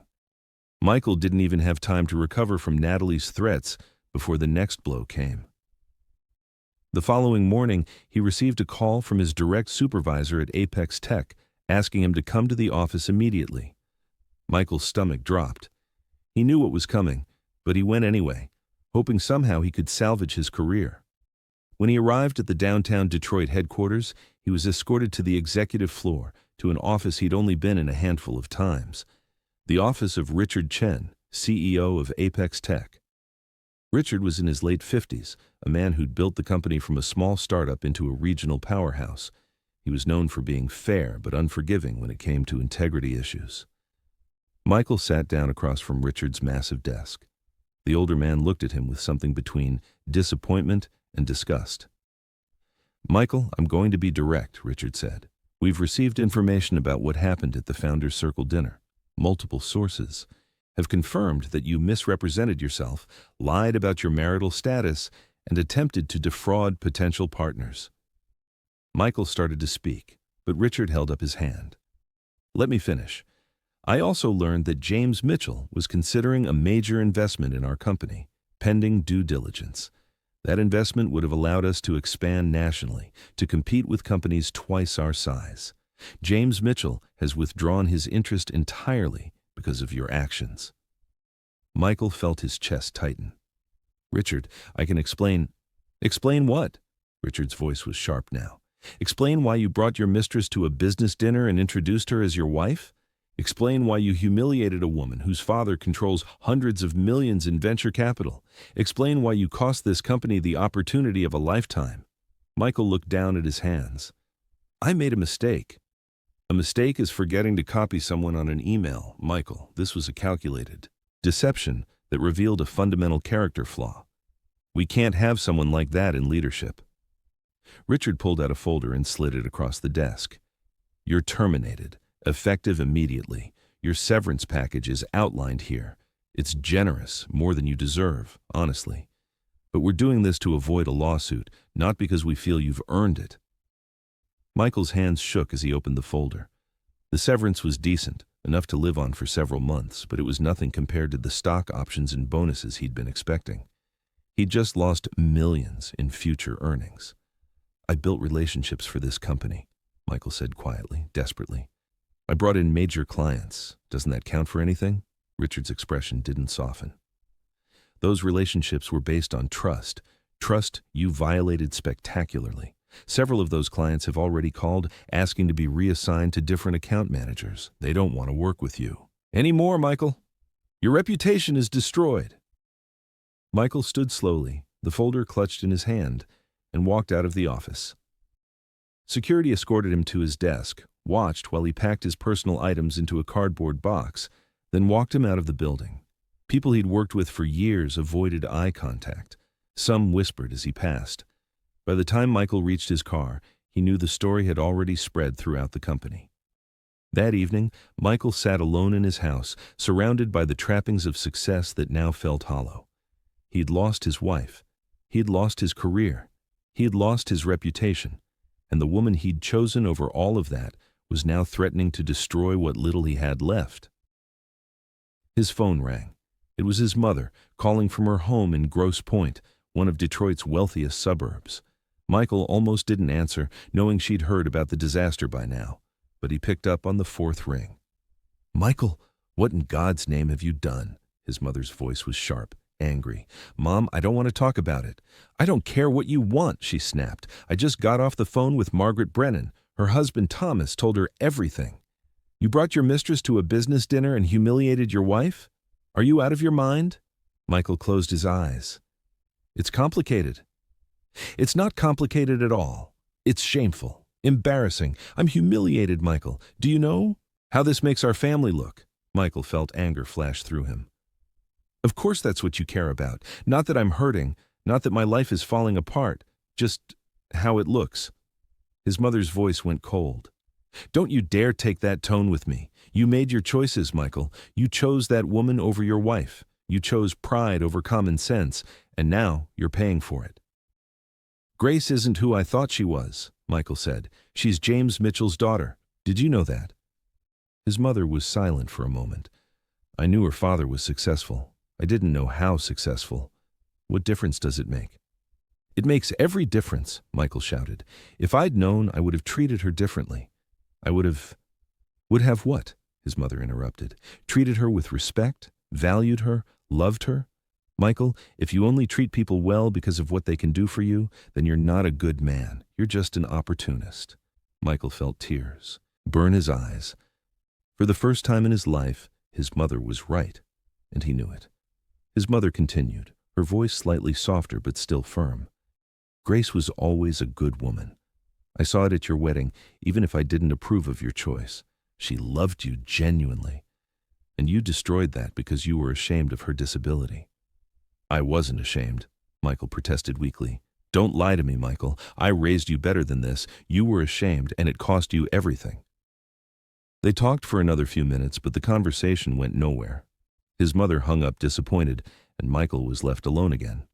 Michael didn't even have time to recover from Natalie's threats before the next blow came. The following morning, he received a call from his direct supervisor at Apex Tech, asking him to come to the office immediately. Michael's stomach dropped. He knew what was coming, but he went anyway, hoping somehow he could salvage his career. When he arrived at the downtown Detroit headquarters, he was escorted to the executive floor, to an office he'd only been in a handful of times. The office of Richard Chen, CEO of Apex Tech. Richard was in his late 50s, a man who'd built the company from a small startup into a regional powerhouse. He was known for being fair but unforgiving when it came to integrity issues. Michael sat down across from Richard's massive desk. The older man looked at him with something between disappointment and disgust. "Michael, I'm going to be direct," Richard said. "We've received information about what happened at the Founders Circle dinner. Multiple sources have confirmed that you misrepresented yourself, lied about your marital status, and attempted to defraud potential partners." Michael started to speak, but Richard held up his hand. "Let me finish. I also learned that James Mitchell was considering a major investment in our company, pending due diligence. That investment would have allowed us to expand nationally, to compete with companies twice our size. James Mitchell has withdrawn his interest entirely because of your actions." Michael felt his chest tighten. "Richard, I can explain." "Explain what?" Richard's voice was sharp now. "Explain why you brought your mistress to a business dinner and introduced her as your wife? Explain why you humiliated a woman whose father controls hundreds of millions in venture capital. Explain why you cost this company the opportunity of a lifetime." Michael looked down at his hands. "I made a mistake." "A mistake is forgetting to copy someone on an email, Michael. This was a calculated deception that revealed a fundamental character flaw. We can't have someone like that in leadership." Richard pulled out a folder and slid it across the desk. "You're terminated. Effective immediately. Your severance package is outlined here. It's generous, more than you deserve, honestly. But we're doing this to avoid a lawsuit, not because we feel you've earned it." Michael's hands shook as he opened the folder. The severance was decent, enough to live on for several months, but it was nothing compared to the stock options and bonuses he'd been expecting. He'd just lost millions in future earnings. "I built relationships for this company," Michael said quietly, desperately. "I brought in major clients. Doesn't that count for anything?" Richard's expression didn't soften. "Those relationships were based on trust. Trust you violated spectacularly. Several of those clients have already called, asking to be reassigned to different account managers. They don't want to work with you anymore, Michael. Your reputation is destroyed." Michael stood slowly, the folder clutched in his hand, and walked out of the office. Security escorted him to his desk, watched while he packed his personal items into a cardboard box, then walked him out of the building. People he'd worked with for years avoided eye contact. Some whispered as he passed. By the time Michael reached his car, he knew the story had already spread throughout the company. That evening, Michael sat alone in his house, surrounded by the trappings of success that now felt hollow. He'd lost his wife. He'd lost his career. He'd lost his reputation. And the woman he'd chosen over all of that was now threatening to destroy what little he had left. His phone rang. It was his mother, calling from her home in Grosse Pointe, one of Detroit's wealthiest suburbs. Michael almost didn't answer, knowing she'd heard about the disaster by now, but he picked up on the fourth ring. "Michael, what in God's name have you done?" His mother's voice was sharp, angry. "Mom, I don't want to talk about it." "I don't care what you want," she snapped. "I just got off the phone with Margaret Brennan. Her husband Thomas told her everything. You brought your mistress to a business dinner and humiliated your wife? Are you out of your mind?" Michael closed his eyes. "It's complicated." "It's not complicated at all. It's shameful, embarrassing. I'm humiliated, Michael. Do you know how this makes our family look?" Michael felt anger flash through him. "Of course that's what you care about. Not that I'm hurting, not that my life is falling apart, just how it looks." His mother's voice went cold. "Don't you dare take that tone with me. You made your choices, Michael. You chose that woman over your wife. You chose pride over common sense, and now you're paying for it." "Grace isn't who I thought she was," Michael said. "She's James Mitchell's daughter. Did you know that?" His mother was silent for a moment. "I knew her father was successful. I didn't know how successful. What difference does it make?" "It makes every difference," Michael shouted. "If I'd known, I would have treated her differently. I would have..." "Would have what?" His mother interrupted. "Treated her with respect, valued her, loved her? Michael, if you only treat people well because of what they can do for you, then you're not a good man. You're just an opportunist." Michael felt tears burn his eyes. For the first time in his life, his mother was right, and he knew it. His mother continued, her voice slightly softer but still firm. "Grace was always a good woman. I saw it at your wedding, even if I didn't approve of your choice. She loved you genuinely. And you destroyed that because you were ashamed of her disability." "I wasn't ashamed," Michael protested weakly. "Don't lie to me, Michael. I raised you better than this. You were ashamed, and it cost you everything." They talked for another few minutes, but the conversation went nowhere. His mother hung up disappointed, and Michael was left alone again.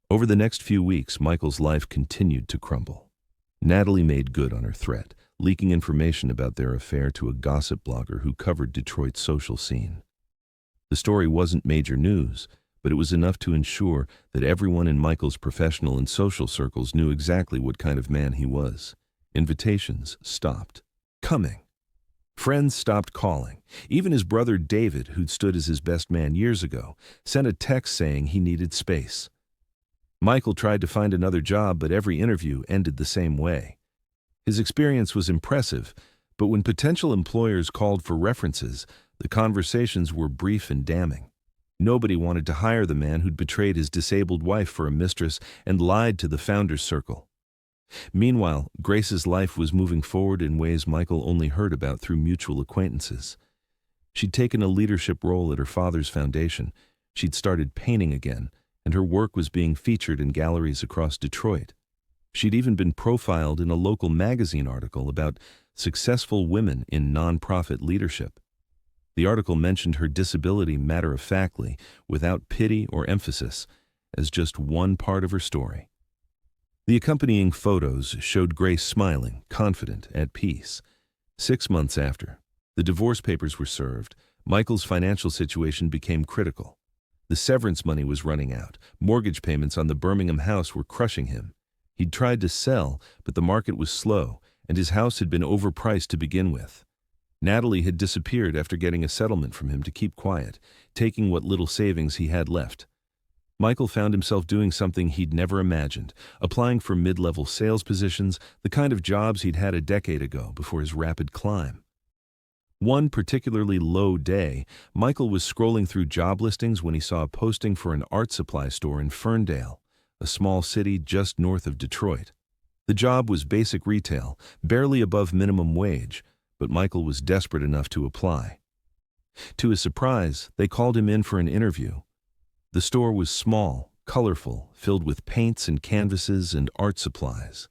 Over the next few weeks, Michael's life continued to crumble. Natalie made good on her threat, leaking information about their affair to a gossip blogger who covered Detroit's social scene. The story wasn't major news, but it was enough to ensure that everyone in Michael's professional and social circles knew exactly what kind of man he was. Invitations stopped coming. Friends stopped calling. Even his brother David, who'd stood as his best man years ago, sent a text saying he needed space. Michael tried to find another job, but every interview ended the same way. His experience was impressive, but when potential employers called for references, the conversations were brief and damning. Nobody wanted to hire the man who'd betrayed his disabled wife for a mistress and lied to the founder's circle. Meanwhile, Grace's life was moving forward in ways Michael only heard about through mutual acquaintances. She'd taken a leadership role at her father's foundation, she'd started painting again, and her work was being featured in galleries across Detroit. She'd even been profiled in a local magazine article about successful women in nonprofit leadership. The article mentioned her disability matter-of-factly, without pity or emphasis, as just one part of her story. The accompanying photos showed Grace smiling, confident, at peace. 6 months after, the divorce papers were served, Michael's financial situation became critical. The severance money was running out. Mortgage payments on the Birmingham house were crushing him. He'd tried to sell, but the market was slow, and his house had been overpriced to begin with. Natalie had disappeared after getting a settlement from him to keep quiet, taking what little savings he had left. Michael found himself doing something he'd never imagined, applying for mid-level sales positions, the kind of jobs he'd had a decade ago before his rapid climb. One particularly low day, Michael was scrolling through job listings when he saw a posting for an art supply store in Ferndale, a small city just north of Detroit. The job was basic retail, barely above minimum wage, but Michael was desperate enough to apply. To his surprise, they called him in for an interview. The store was small, colorful, filled with paints and canvases and art supplies.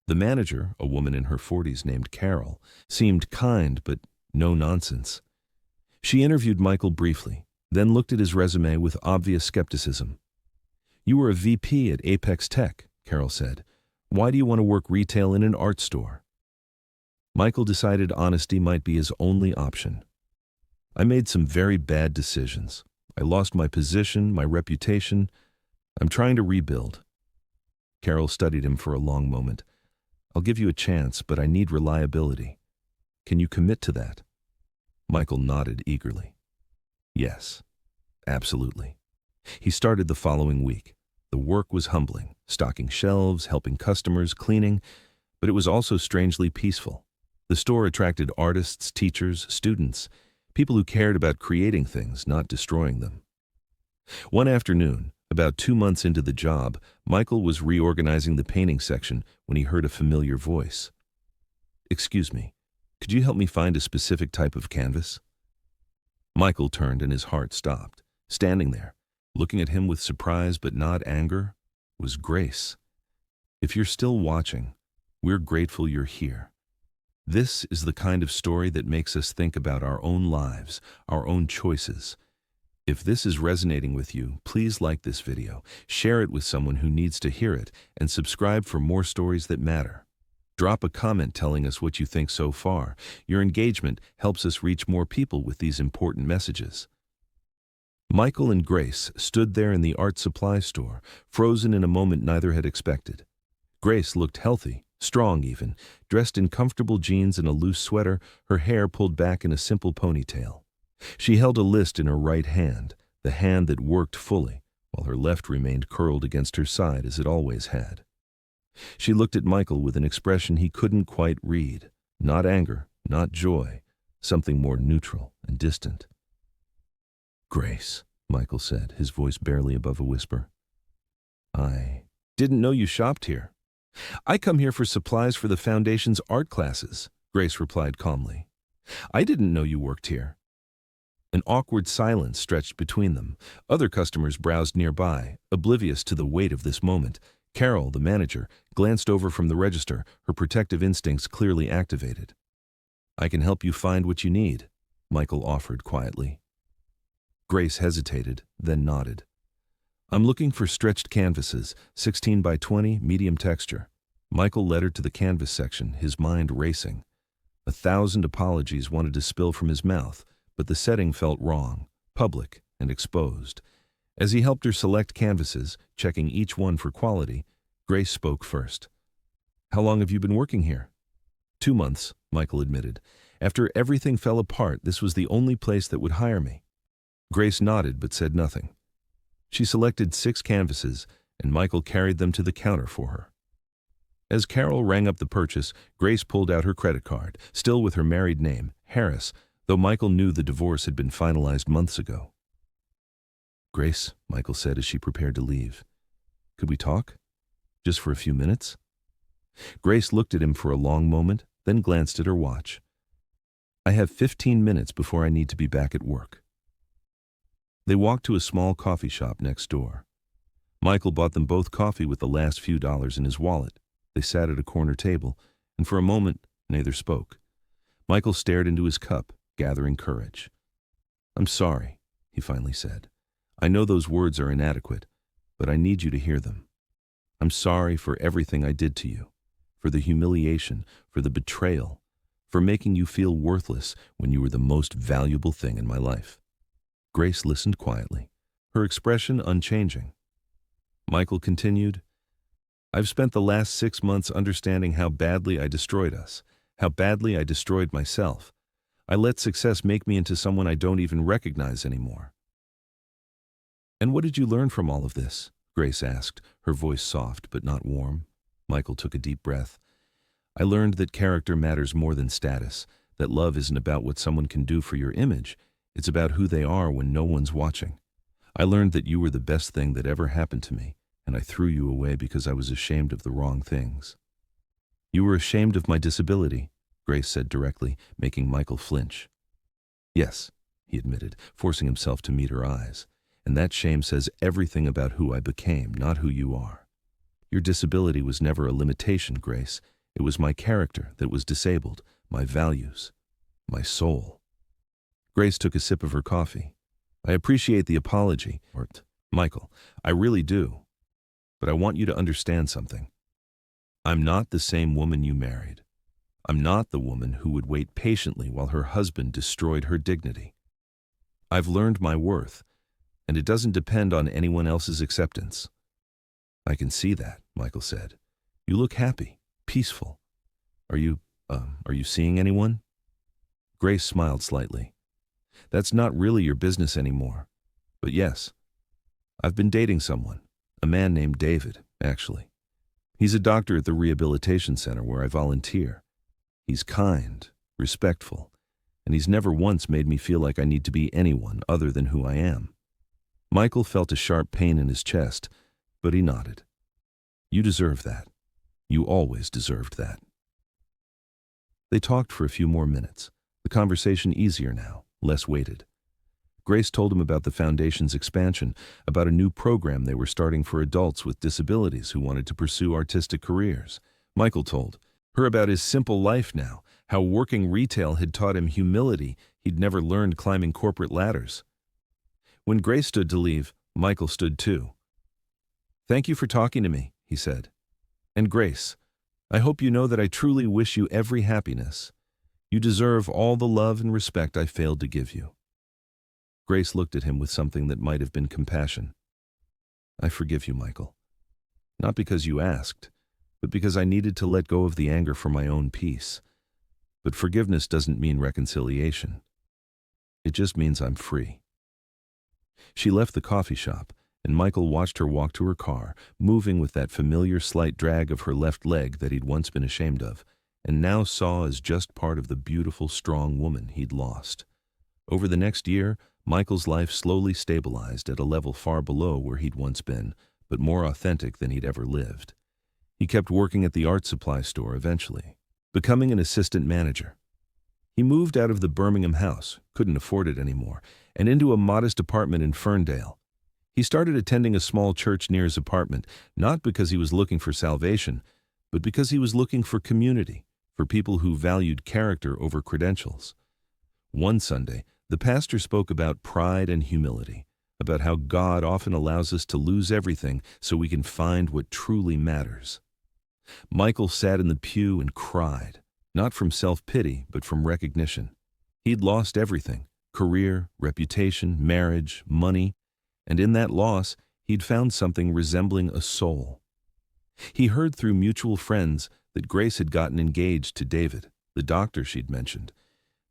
The manager, a woman in her 40s named Carol, seemed kind but no nonsense. She interviewed Michael briefly, then looked at his resume with obvious skepticism. "You were a VP at Apex Tech," Carol said. "Why do you want to work retail in an art store?" Michael decided honesty might be his only option. "I made some very bad decisions. I lost my position, my reputation. I'm trying to rebuild." Carol studied him for a long moment. "I'll give you a chance, but I need reliability. Can you commit to that?" Michael nodded eagerly. Yes, absolutely. He started the following week. The work was humbling, stocking shelves, helping customers, cleaning, but it was also strangely peaceful. The store attracted artists, teachers, students, people who cared about creating things, not destroying them. One afternoon, about 2 months into the job, Michael was reorganizing the painting section when he heard a familiar voice. "Excuse me, could you help me find a specific type of canvas?" Michael turned and his heart stopped. Standing there, looking at him with surprise but not anger, was Grace. "If you're still watching, we're grateful you're here. This is the kind of story that makes us think about our own lives, our own choices. If this is resonating with you, please like this video, share it with someone who needs to hear it, and subscribe for more stories that matter. Drop a comment telling us what you think so far. Your engagement helps us reach more people with these important messages." Michael and Grace stood there in the art supply store, frozen in a moment neither had expected. Grace looked healthy, strong even, dressed in comfortable jeans and a loose sweater, her hair pulled back in a simple ponytail. She held a list in her right hand, the hand that worked fully, while her left remained curled against her side as it always had. She looked at Michael with an expression he couldn't quite read, not anger, not joy, something more neutral and distant. "Grace," Michael said, his voice barely above a whisper. "I didn't know you shopped here." "I come here for supplies for the Foundation's art classes," Grace replied calmly. "I didn't know you worked here." An awkward silence stretched between them. Other customers browsed nearby, oblivious to the weight of this moment. Carol, the manager, glanced over from the register, her protective instincts clearly activated. "I can help you find what you need," Michael offered quietly. Grace hesitated, then nodded. "I'm looking for stretched canvases, 16 by 20, medium texture." Michael led her to the canvas section, his mind racing. 1,000 apologies wanted to spill from his mouth, but the setting felt wrong, public and exposed. As he helped her select canvases, checking each one for quality, Grace spoke first. "How long have you been working here?" 2 months, Michael admitted. "After everything fell apart, this was the only place that would hire me." Grace nodded but said nothing. She selected 6 canvases, and Michael carried them to the counter for her. As Carol rang up the purchase, Grace pulled out her credit card, still with her married name, Harris, though Michael knew the divorce had been finalized months ago. "Grace," Michael said as she prepared to leave, "could we talk? Just for a few minutes?" Grace looked at him for a long moment, then glanced at her watch. "I have 15 minutes before I need to be back at work." They walked to a small coffee shop next door. Michael bought them both coffee with the last few dollars in his wallet. They sat at a corner table, and for a moment, neither spoke. Michael stared into his cup, gathering courage. "I'm sorry," he finally said. "I know those words are inadequate, but I need you to hear them. I'm sorry for everything I did to you, for the humiliation, for the betrayal, for making you feel worthless when you were the most valuable thing in my life." Grace listened quietly, her expression unchanging. Michael continued, "I've spent the last 6 months understanding how badly I destroyed us, how badly I destroyed myself. I let success make me into someone I don't even recognize anymore." "And what did you learn from all of this?" Grace asked, her voice soft but not warm. Michael took a deep breath. "I learned that character matters more than status, that love isn't about what someone can do for your image, it's about who they are when no one's watching. I learned that you were the best thing that ever happened to me, and I threw you away because I was ashamed of the wrong things." "You were ashamed of my disability," Grace said directly, making Michael flinch. "Yes," he admitted, forcing himself to meet her eyes. "And that shame says everything about who I became, not who you are. Your disability was never a limitation, Grace. It was my character that was disabled, my values, my soul." Grace took a sip of her coffee. "I appreciate the apology, Michael, I really do. But I want you to understand something. I'm not the same woman you married. I'm not the woman who would wait patiently while her husband destroyed her dignity. I've learned my worth, and it doesn't depend on anyone else's acceptance." "I can see that," Michael said. "You look happy, peaceful. Are you seeing anyone?" Grace smiled slightly. "That's not really your business anymore. But yes, I've been dating someone, a man named David, actually. He's a doctor at the rehabilitation center where I volunteer. He's kind, respectful, and he's never once made me feel like I need to be anyone other than who I am." Michael felt a sharp pain in his chest, but he nodded. "You deserve that. You always deserved that." They talked for a few more minutes, the conversation easier now, less weighted. Grace told him about the Foundation's expansion, about a new program they were starting for adults with disabilities who wanted to pursue artistic careers. Michael told her about his simple life now, how working retail had taught him humility he'd never learned climbing corporate ladders. When Grace stood to leave, Michael stood too. "Thank you for talking to me," he said. "And Grace, I hope you know that I truly wish you every happiness. You deserve all the love and respect I failed to give you." Grace looked at him with something that might have been compassion. "I forgive you, Michael. Not because you asked, but because I needed to let go of the anger for my own peace. But forgiveness doesn't mean reconciliation. It just means I'm free." She left the coffee shop, and Michael watched her walk to her car, moving with that familiar slight drag of her left leg that he'd once been ashamed of, and now saw as just part of the beautiful, strong woman he'd lost. Over the next year, Michael's life slowly stabilized at a level far below where he'd once been, but more authentic than he'd ever lived. He kept working at the art supply store eventually, becoming an assistant manager. He moved out of the Birmingham house, couldn't afford it anymore, and into a modest apartment in Ferndale. He started attending a small church near his apartment, not because he was looking for salvation, but because he was looking for community, for people who valued character over credentials. One Sunday, the pastor spoke about pride and humility, about how God often allows us to lose everything so we can find what truly matters. Michael sat in the pew and cried, not from self-pity, but from recognition. He'd lost everything: career, reputation, marriage, money, and in that loss, he'd found something resembling a soul. He heard through mutual friends that Grace had gotten engaged to David, the doctor she'd mentioned.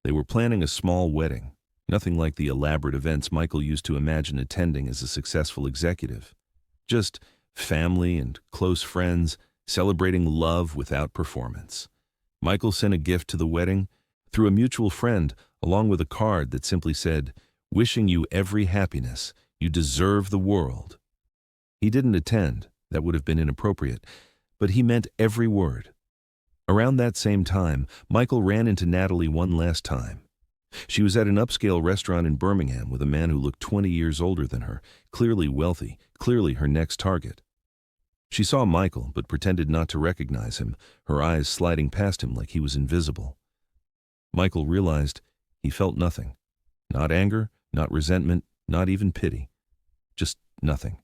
They were planning a small wedding, nothing like the elaborate events Michael used to imagine attending as a successful executive. Just family and close friends celebrating love without performance. Michael sent a gift to the wedding through a mutual friend, along with a card that simply said, "Wishing you every happiness. You deserve the world." He didn't attend, that would have been inappropriate, but he meant every word. Around that same time, Michael ran into Natalie one last time. She was at an upscale restaurant in Birmingham with a man who looked 20 years older than her, clearly wealthy, clearly her next target. She saw Michael, but pretended not to recognize him, her eyes sliding past him like he was invisible. Michael realized he felt nothing. Not anger, not resentment, not even pity. Just nothing.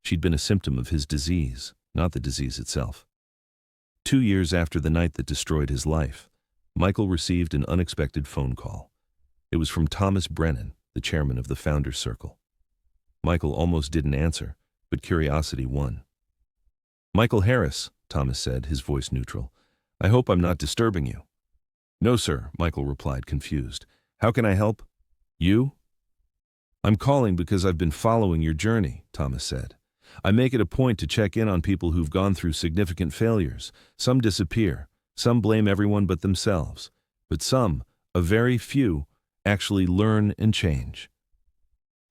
She'd been a symptom of his disease, not the disease itself. 2 years after the night that destroyed his life, Michael received an unexpected phone call. It was from Thomas Brennan, the chairman of the Founders Circle. Michael almost didn't answer, but curiosity won. "Michael Harris," Thomas said, his voice neutral. "I hope I'm not disturbing you." "No, sir," Michael replied, confused. "How can I help?" "You?" "I'm calling because I've been following your journey," Thomas said. "I make it a point to check in on people who've gone through significant failures. Some disappear, some blame everyone but themselves, but some, a very few, actually learn and change."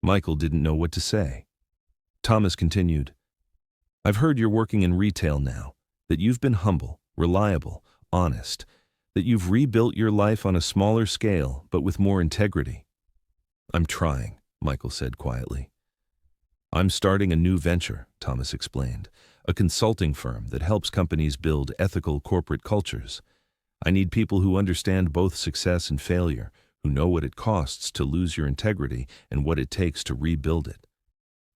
Michael didn't know what to say. Thomas continued, "I've heard you're working in retail now, that you've been humble, reliable, honest, that you've rebuilt your life on a smaller scale but with more integrity." "I'm trying," Michael said quietly. "I'm starting a new venture," Thomas explained, "a consulting firm that helps companies build ethical corporate cultures. I need people who understand both success and failure, who know what it costs to lose your integrity and what it takes to rebuild it.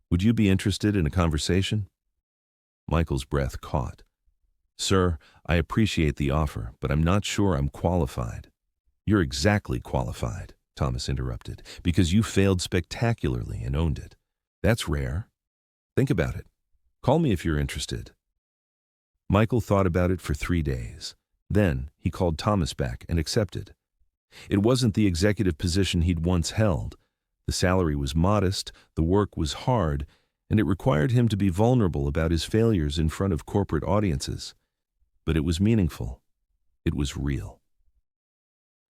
Would you be interested in a conversation?" Michael's breath caught. "Sir, I appreciate the offer, but I'm not sure I'm qualified." "You're exactly qualified," Thomas interrupted, "because you failed spectacularly and owned it. That's rare. Think about it. Call me if you're interested." Michael thought about it for 3 days. Then he called Thomas back and accepted. It wasn't the executive position he'd once held. The salary was modest, the work was hard, and it required him to be vulnerable about his failures in front of corporate audiences. But it was meaningful. It was real.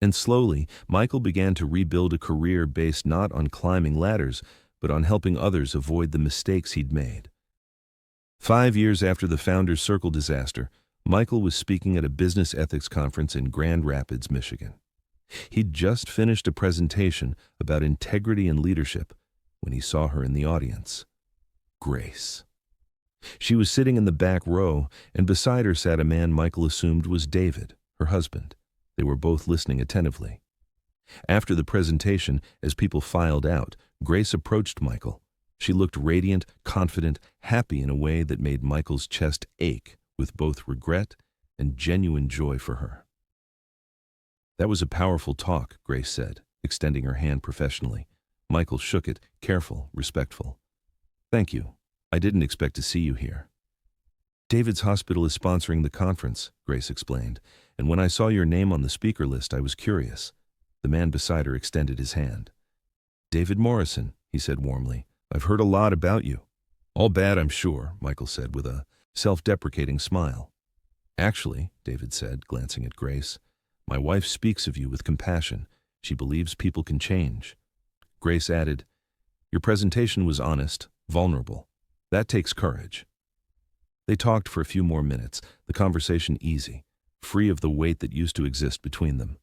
And slowly, Michael began to rebuild a career based not on climbing ladders, but on helping others avoid the mistakes he'd made. 5 years after the Founders Circle disaster, Michael was speaking at a business ethics conference in Grand Rapids, Michigan. He'd just finished a presentation about integrity and leadership when he saw her in the audience. Grace. She was sitting in the back row, and beside her sat a man Michael assumed was David, her husband. They were both listening attentively. After the presentation, as people filed out, Grace approached Michael. She looked radiant, confident, happy in a way that made Michael's chest ache with both regret and genuine joy for her. "That was a powerful talk," Grace said, extending her hand professionally. Michael shook it, careful, respectful. "Thank you. I didn't expect to see you here." "David's hospital is sponsoring the conference," Grace explained, "and when I saw your name on the speaker list, I was curious." The man beside her extended his hand. "David Morrison," he said warmly. "I've heard a lot about you." "All bad, I'm sure," Michael said with a self-deprecating smile. "Actually," David said, glancing at Grace, "my wife speaks of you with compassion. She believes people can change." Grace added, "Your presentation was honest, vulnerable. That takes courage." They talked for a few more minutes, the conversation easy, free of the weight that used to exist between them.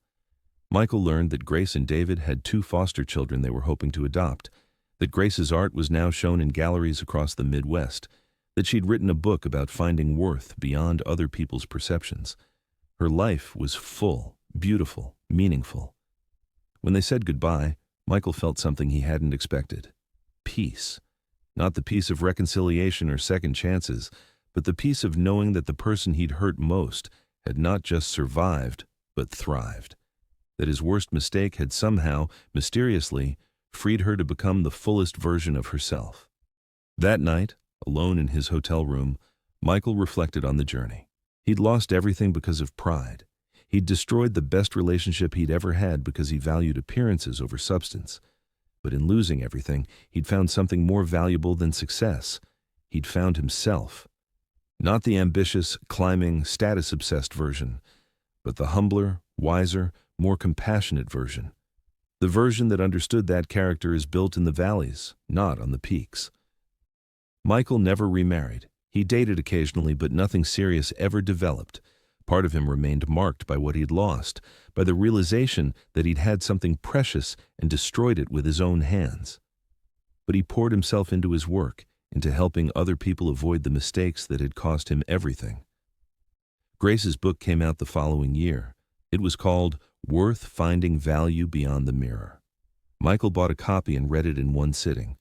Michael learned that Grace and David had 2 foster children they were hoping to adopt, that Grace's art was now shown in galleries across the Midwest, that she'd written a book about finding worth beyond other people's perceptions. Her life was full, beautiful, meaningful. When they said goodbye, Michael felt something he hadn't expected. Peace. Not the peace of reconciliation or second chances, but the peace of knowing that the person he'd hurt most had not just survived, but thrived. That his worst mistake had somehow, mysteriously, freed her to become the fullest version of herself. That night, alone in his hotel room, Michael reflected on the journey. He'd lost everything because of pride. He'd destroyed the best relationship he'd ever had because he valued appearances over substance. But in losing everything, he'd found something more valuable than success. He'd found himself. Not the ambitious, climbing, status-obsessed version, but the humbler, wiser, more compassionate version. The version that understood that character is built in the valleys, not on the peaks. Michael never remarried. He dated occasionally, but nothing serious ever developed. Part of him remained marked by what he'd lost, by the realization that he'd had something precious and destroyed it with his own hands. But he poured himself into his work, into helping other people avoid the mistakes that had cost him everything. Grace's book came out the following year. It was called Worth Finding Value Beyond the Mirror. Michael bought a copy and read it in one sitting.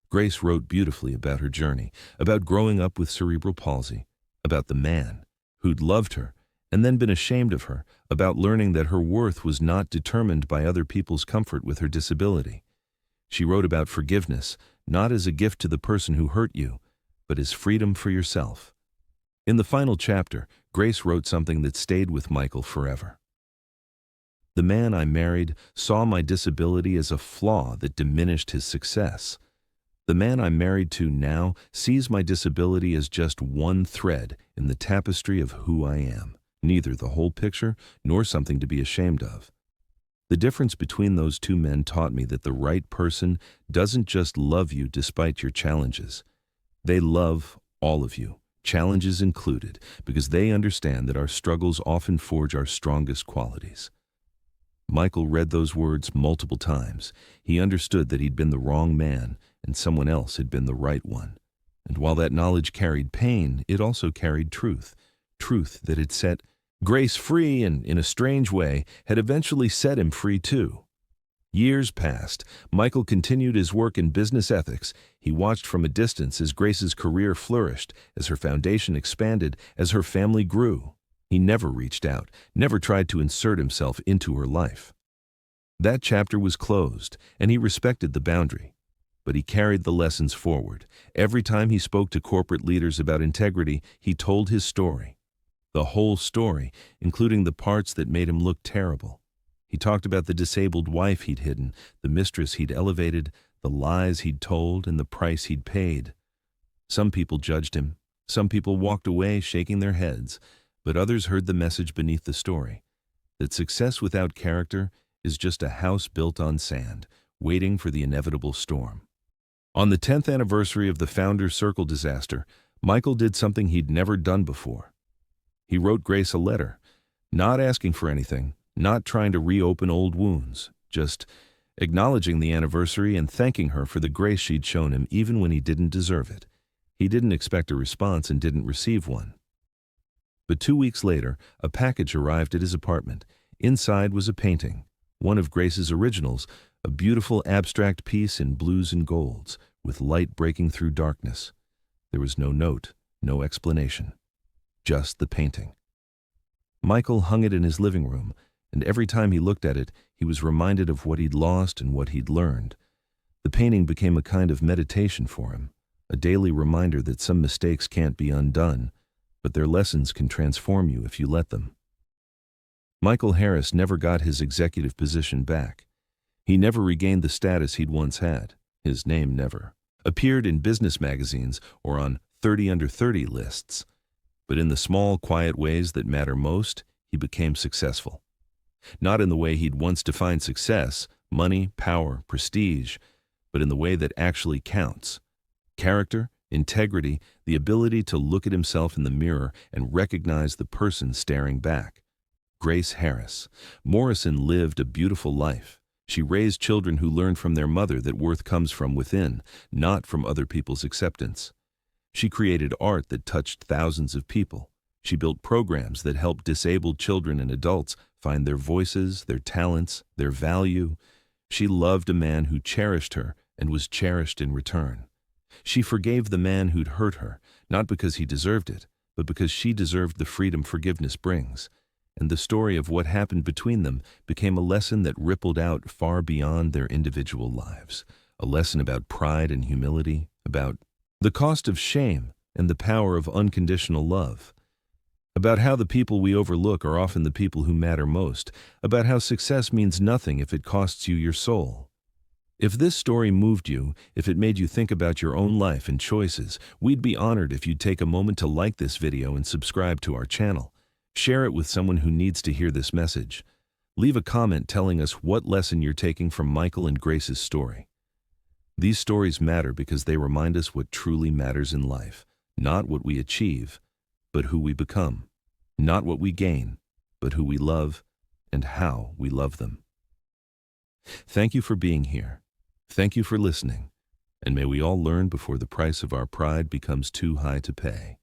Grace wrote beautifully about her journey, about growing up with cerebral palsy, about the man who'd loved her and then been ashamed of her, about learning that her worth was not determined by other people's comfort with her disability. She wrote about forgiveness, not as a gift to the person who hurt you, but as freedom for yourself. In the final chapter, Grace wrote something that stayed with Michael forever. The man I married saw my disability as a flaw that diminished his success. The man I'm married to now sees my disability as just one thread in the tapestry of who I am, neither the whole picture nor something to be ashamed of. The difference between those two men taught me that the right person doesn't just love you despite your challenges. They love all of you, challenges included, because they understand that our struggles often forge our strongest qualities. Michael read those words multiple times. He understood that he'd been the wrong man and someone else had been the right one. And while that knowledge carried pain, it also carried truth. Truth that had set Grace free and, in a strange way, had eventually set him free too. Years passed. Michael continued his work in business ethics. He watched from a distance as Grace's career flourished, as her foundation expanded, as her family grew. He never reached out, never tried to insert himself into her life. That chapter was closed, and he respected the boundary. But he carried the lessons forward. Every time he spoke to corporate leaders about integrity, he told his story. The whole story, including the parts that made him look terrible. He talked about the disabled wife he'd hidden, the mistress he'd elevated, the lies he'd told, and the price he'd paid. Some people judged him. Some people walked away shaking their heads, but others heard the message beneath the story, that success without character is just a house built on sand, waiting for the inevitable storm. On the 10th anniversary of the Founders Circle disaster, Michael did something he'd never done before. He wrote Grace a letter, not asking for anything, not trying to reopen old wounds, just acknowledging the anniversary and thanking her for the grace she'd shown him even when he didn't deserve it. He didn't expect a response and didn't receive one. But 2 weeks later, a package arrived at his apartment. Inside was a painting, one of Grace's originals, a beautiful abstract piece in blues and golds, with light breaking through darkness. There was no note, no explanation. Just the painting. Michael hung it in his living room, and every time he looked at it, he was reminded of what he'd lost and what he'd learned. The painting became a kind of meditation for him, a daily reminder that some mistakes can't be undone, but their lessons can transform you if you let them. Michael Harris never got his executive position back. He never regained the status he'd once had. His name never appeared in business magazines or on 30 under 30 lists. But in the small, quiet ways that matter most, he became successful. Not in the way he'd once defined success, money, power, prestige, but in the way that actually counts. Character, integrity, the ability to look at himself in the mirror and recognize the person staring back. Grace Harris. Morrison lived a beautiful life. She raised children who learned from their mother that worth comes from within, not from other people's acceptance. She created art that touched thousands of people. She built programs that helped disabled children and adults find their voices, their talents, their value. She loved a man who cherished her and was cherished in return. She forgave the man who'd hurt her, not because he deserved it, but because she deserved the freedom forgiveness brings. and the story of what happened between them became a lesson that rippled out far beyond their individual lives. A lesson about pride and humility, about the cost of shame and the power of unconditional love, about how the people we overlook are often the people who matter most, about how success means nothing if it costs you your soul. If this story moved you, if it made you think about your own life and choices, we'd be honored if you'd take a moment to like this video and subscribe to our channel. Share it with someone who needs to hear this message. Leave a comment telling us what lesson you're taking from Michael and Grace's story. These stories matter because they remind us what truly matters in life, not what we achieve, but who we become, not what we gain, but who we love and how we love them. Thank you for being here. Thank you for listening, and may we all learn before the price of our pride becomes too high to pay.